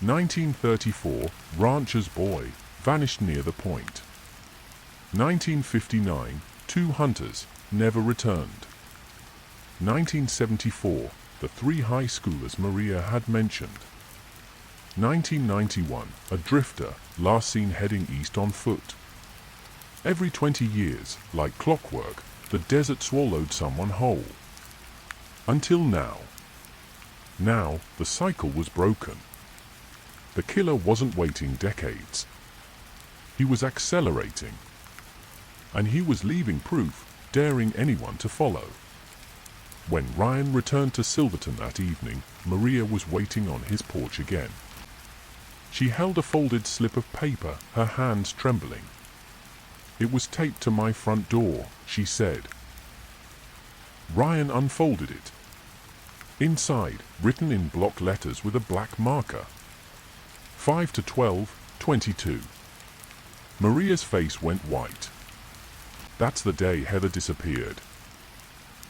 1934, rancher's boy, vanished near the point. 1959, 2 hunters never returned. 1974, the 3 high schoolers Maria had mentioned. 1991, a drifter, last seen heading east on foot. Every 20 years, like clockwork, the desert swallowed someone whole. Until now. Now, the cycle was broken. The killer wasn't waiting decades. He was accelerating. And he was leaving proof, daring anyone to follow. When Ryan returned to Silverton that evening, Maria was waiting on his porch again. She held a folded slip of paper, her hands trembling. "It was taped to my front door," she said. Ryan unfolded it. Inside, written in block letters with a black marker. 5 to 12, 22. Maria's face went white. That's the day Heather disappeared.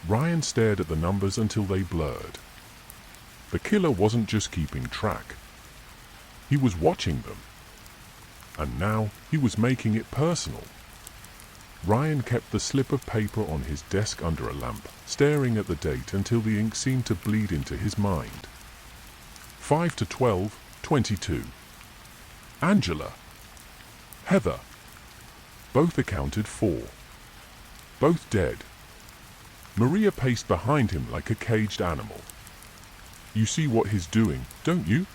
Ryan stared at the numbers until they blurred. The killer wasn't just keeping track. He was watching them. And now he was making it personal. Ryan kept the slip of paper on his desk under a lamp, staring at the date until the ink seemed to bleed into his mind. 5 to 12, 22. Angela. Heather. Both accounted for. Both dead. Maria paced behind him like a caged animal. "You see what he's doing, don't you?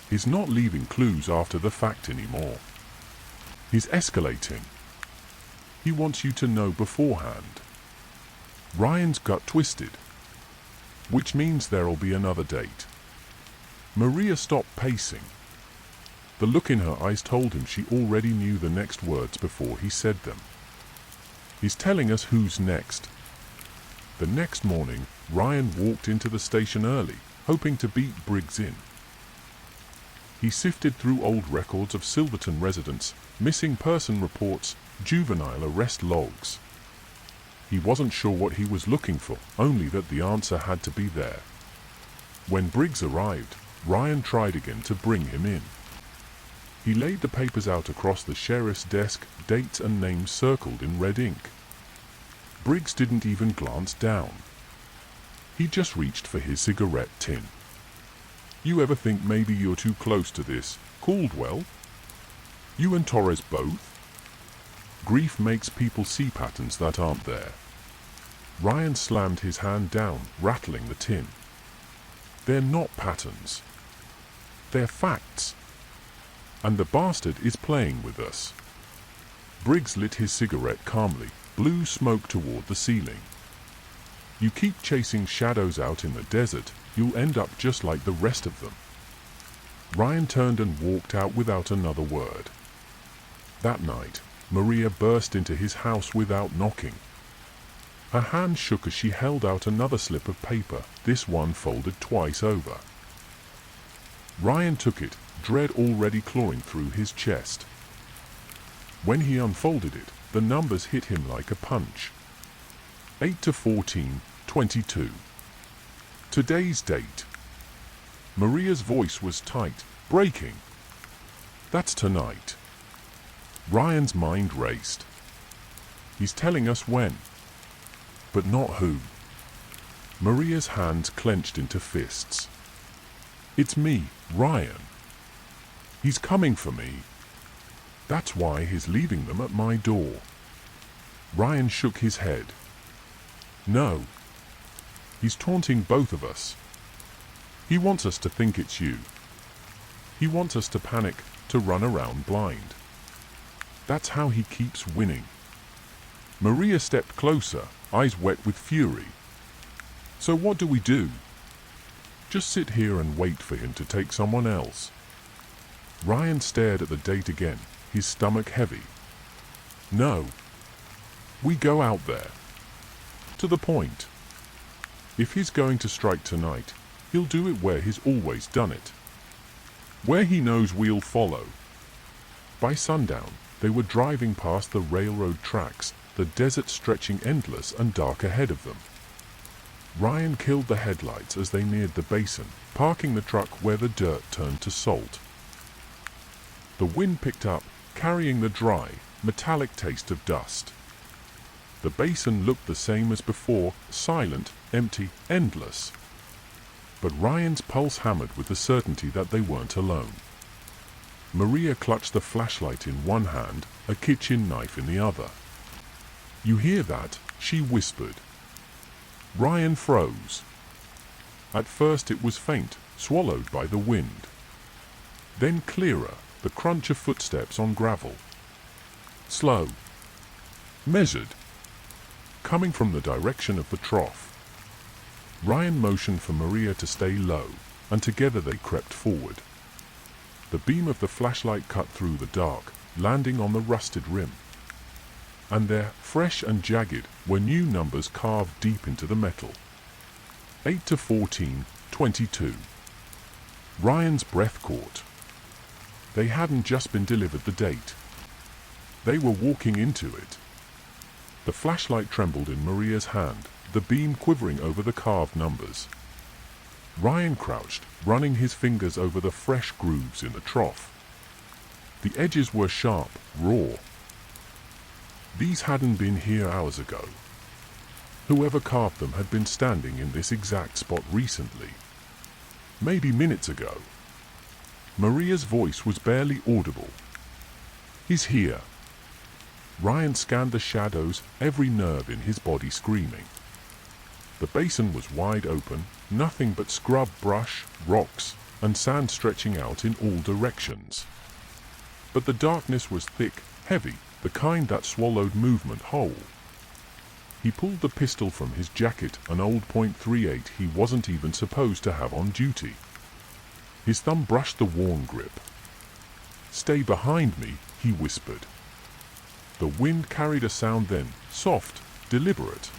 He's not leaving clues after the fact anymore. He's escalating. He wants you to know beforehand." Ryan's gut twisted. Which means there'll be another date. Maria stopped pacing. The look in her eyes told him she already knew the next words before he said them. "He's telling us who's next." The next morning, Ryan walked into the station early, hoping to beat Briggs in. He sifted through old records of Silverton residents, missing person reports, juvenile arrest logs. He wasn't sure what he was looking for, only that the answer had to be there. When Briggs arrived, Ryan tried again to bring him in. He laid the papers out across the sheriff's desk, dates and names circled in red ink. Briggs didn't even glance down. He just reached for his cigarette tin. "You ever think maybe you're too close to this, Caldwell? You and Torres both? Grief makes people see patterns that aren't there." Ryan slammed his hand down, rattling the tin. "They're not patterns. They're facts. And the bastard is playing with us." Briggs lit his cigarette calmly, blew smoke toward the ceiling. "You keep chasing shadows out in the desert, you'll end up just like the rest of them." Ryan turned and walked out without another word. That night, Maria burst into his house without knocking. Her hand shook as she held out another slip of paper, this one folded twice over. Ryan took it, dread already clawing through his chest. When he unfolded it, the numbers hit him like a punch. 8 to 14, 22. Today's date. Maria's voice was tight, breaking. "That's tonight." Ryan's mind raced. "He's telling us when. But not who." Maria's hands clenched into fists. "It's me, Ryan. He's coming for me. That's why he's leaving them at my door." Ryan shook his head. "No. He's taunting both of us. He wants us to think it's you. He wants us to panic, to run around blind. That's how he keeps winning." Maria stepped closer, eyes wet with fury. "So what do we do? Just sit here and wait for him to take someone else?" Ryan stared at the date again, his stomach heavy. "No. We go out there. To the point. If he's going to strike tonight, he'll do it where he's always done it. Where he knows we'll follow." By sundown, they were driving past the railroad tracks, the desert stretching endless and dark ahead of them. Ryan killed the headlights as they neared the basin, parking the truck where the dirt turned to salt. The wind picked up, carrying the dry, metallic taste of dust. The basin looked the same as before, silent, empty, endless. But Ryan's pulse hammered with the certainty that they weren't alone. Maria clutched the flashlight in one hand, a kitchen knife in the other. "You hear that?" she whispered. Ryan froze. At first it was faint, swallowed by the wind. Then clearer, the crunch of footsteps on gravel. Slow. Measured. Coming from the direction of the trough. Ryan motioned for Maria to stay low, and together they crept forward. The beam of the flashlight cut through the dark, landing on the rusted rim. And there, fresh and jagged, were new numbers carved deep into the metal. 8 to 14, 22. Ryan's breath caught. They hadn't just been delivered the date. They were walking into it. The flashlight trembled in Maria's hand, the beam quivering over the carved numbers. Ryan crouched, running his fingers over the fresh grooves in the trough. The edges were sharp, raw. These hadn't been here hours ago. Whoever carved them had been standing in this exact spot recently. Maybe minutes ago. Maria's voice was barely audible. "He's here." Ryan scanned the shadows, every nerve in his body screaming. The basin was wide open, nothing but scrub brush, rocks, and sand stretching out in all directions. But the darkness was thick, heavy, the kind that swallowed movement whole. He pulled the pistol from his jacket, an old .38 he wasn't even supposed to have on duty. His thumb brushed the worn grip. "Stay behind me," he whispered. The wind carried a sound then, soft, deliberate.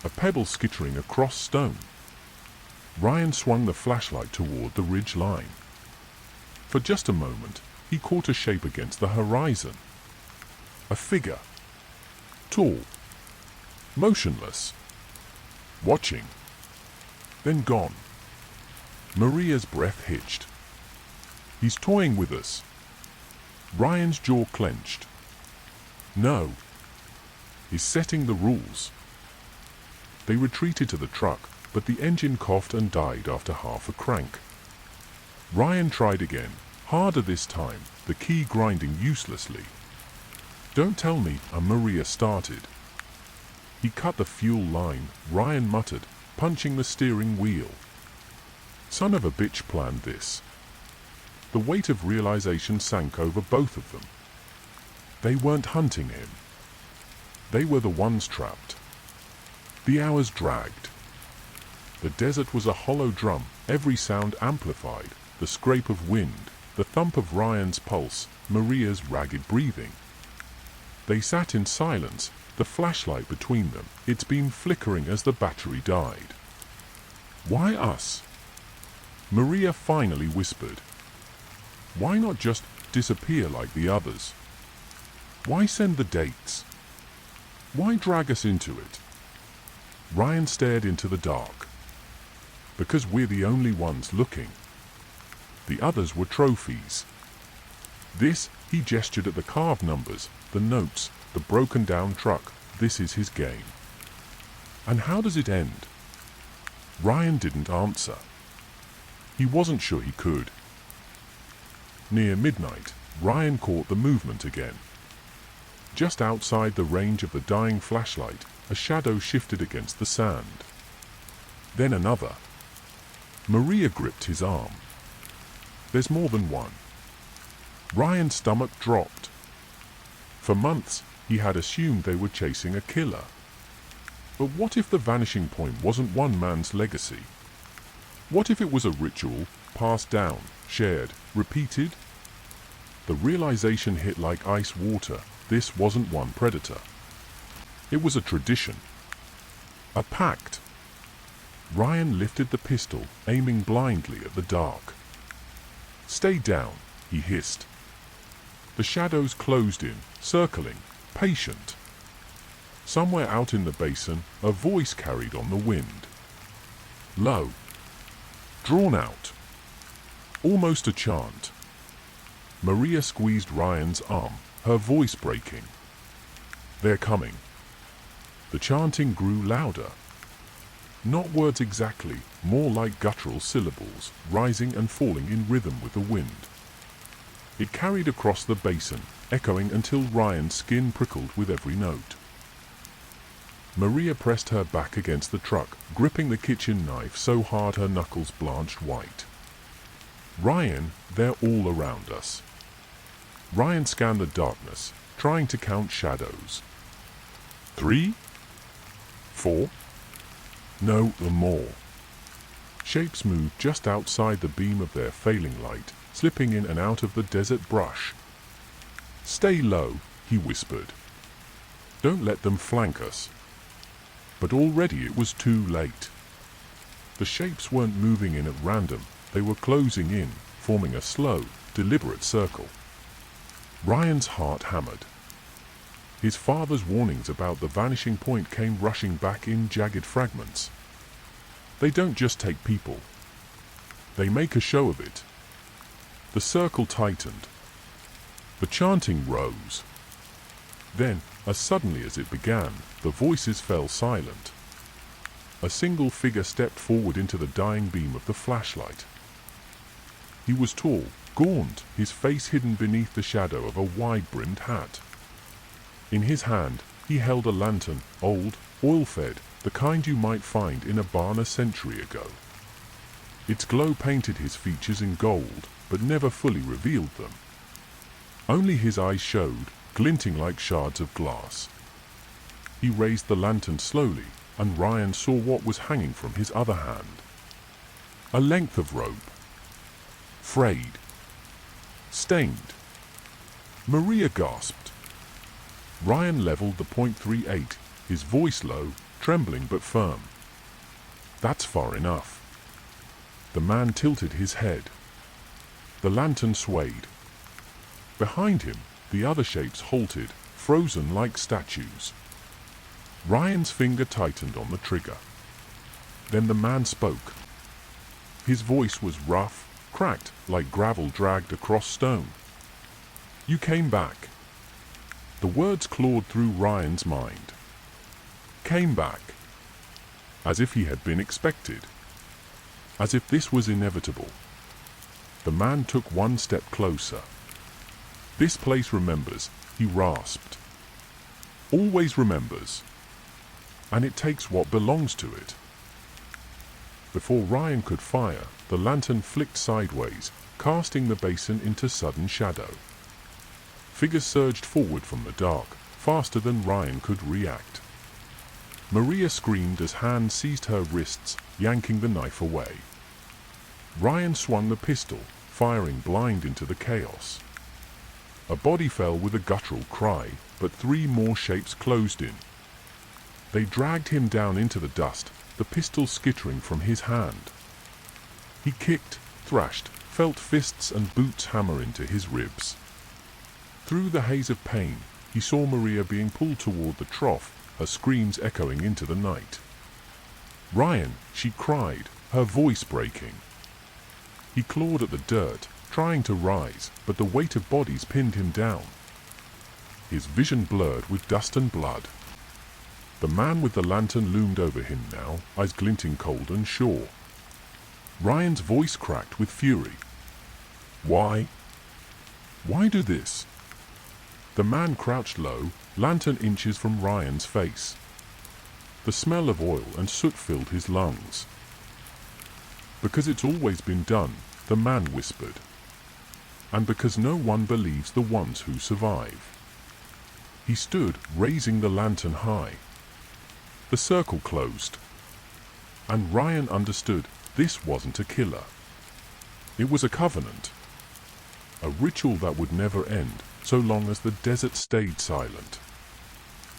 A pebble skittering across stone. Ryan swung the flashlight toward the ridge line. For just a moment, he caught a shape against the horizon. A figure. Tall. Motionless. Watching. Then gone. Maria's breath hitched. "He's toying with us." Ryan's jaw clenched. "No. He's setting the rules." They retreated to the truck, but the engine coughed and died after half a crank. Ryan tried again, harder this time, the key grinding uselessly. "Don't tell me," Maria started. "He cut the fuel line," Ryan muttered, punching the steering wheel. Son of a bitch planned this. The weight of realization sank over both of them. They weren't hunting him. They were the ones trapped. The hours dragged. The desert was a hollow drum, every sound amplified, the scrape of wind, the thump of Ryan's pulse, Maria's ragged breathing. They sat in silence, the flashlight between them, its beam flickering as the battery died. "Why us?" Maria finally whispered. "Why not just disappear like the others? Why send the dates? Why drag us into it?" Ryan stared into the dark. "Because we're the only ones looking. The others were trophies. This," he gestured at the carved numbers, the notes, the broken down truck, "this is his game." "And how does it end?" Ryan didn't answer. He wasn't sure he could. Near midnight, Ryan caught the movement again. Just outside the range of the dying flashlight, a shadow shifted against the sand. Then another. Maria gripped his arm. "There's more than one." Ryan's stomach dropped. For months, he had assumed they were chasing a killer. But what if the vanishing point wasn't one man's legacy? What if it was a ritual, passed down, shared, repeated? The realization hit like ice water. This wasn't one predator. It was a tradition. A pact. Ryan lifted the pistol, aiming blindly at the dark. "Stay down," he hissed. The shadows closed in, circling, patient. Somewhere out in the basin, a voice carried on the wind. Low. Drawn out. Almost a chant. Maria squeezed Ryan's arm, her voice breaking. "They're coming." The chanting grew louder. Not words exactly, more like guttural syllables, rising and falling in rhythm with the wind. It carried across the basin, echoing until Ryan's skin prickled with every note. Maria pressed her back against the truck, gripping the kitchen knife so hard her knuckles blanched white. "Ryan, they're all around us." Ryan scanned the darkness, trying to count shadows. 3? 4? No, more. Shapes moved just outside the beam of their failing light, slipping in and out of the desert brush. "Stay low," he whispered. "Don't let them flank us." But already it was too late. The shapes weren't moving in at random, they were closing in, forming a slow, deliberate circle. Ryan's heart hammered. His father's warnings about the vanishing point came rushing back in jagged fragments. They don't just take people. They make a show of it. The circle tightened. The chanting rose. Then, as suddenly as it began, the voices fell silent. A single figure stepped forward into the dying beam of the flashlight. He was tall, gaunt, his face hidden beneath the shadow of a wide-brimmed hat. In his hand, he held a lantern, old, oil-fed, the kind you might find in a barn a century ago. Its glow painted his features in gold, but never fully revealed them. Only his eyes showed, glinting like shards of glass. He raised the lantern slowly, and Ryan saw what was hanging from his other hand. A length of rope. Frayed. Stained. Maria gasped. Ryan leveled the .38, his voice low, trembling but firm. "That's far enough." The man tilted his head. The lantern swayed. Behind him, the other shapes halted, frozen like statues. Ryan's finger tightened on the trigger. Then the man spoke. His voice was rough, cracked, like gravel dragged across stone. "You came back." The words clawed through Ryan's mind. Came back. As if he had been expected. As if this was inevitable. The man took one step closer. "This place remembers," he rasped. "Always remembers. And it takes what belongs to it." Before Ryan could fire, the lantern flicked sideways, casting the basin into sudden shadow. Figures surged forward from the dark, faster than Ryan could react. Maria screamed as hands seized her wrists, yanking the knife away. Ryan swung the pistol, firing blind into the chaos. A body fell with a guttural cry, but 3 more shapes closed in. They dragged him down into the dust, the pistol skittering from his hand. He kicked, thrashed, felt fists and boots hammer into his ribs. Through the haze of pain, he saw Maria being pulled toward the trough, her screams echoing into the night. "Ryan," she cried, her voice breaking. He clawed at the dirt, trying to rise, but the weight of bodies pinned him down. His vision blurred with dust and blood. The man with the lantern loomed over him now, eyes glinting cold and sure. Ryan's voice cracked with fury. "Why? Why do this?" The man crouched low, lantern inches from Ryan's face. The smell of oil and soot filled his lungs. "Because it's always been done," the man whispered. "And because no one believes the ones who survive." He stood, raising the lantern high. The circle closed. And Ryan understood this wasn't a killer. It was a covenant. A ritual that would never end, so long as the desert stayed silent.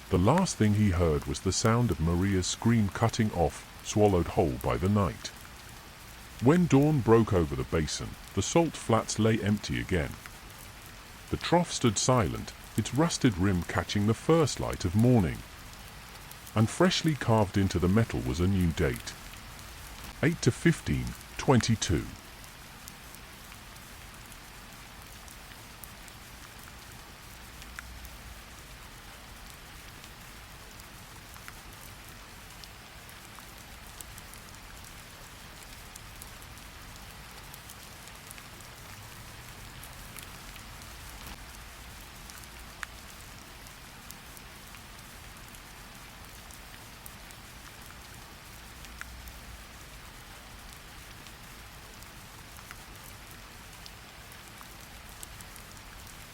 The last thing he heard was the sound of Maria's scream cutting off, swallowed whole by the night. When dawn broke over the basin, the salt flats lay empty again. The trough stood silent, its rusted rim catching the first light of morning. And freshly carved into the metal was a new date. 8/15/22.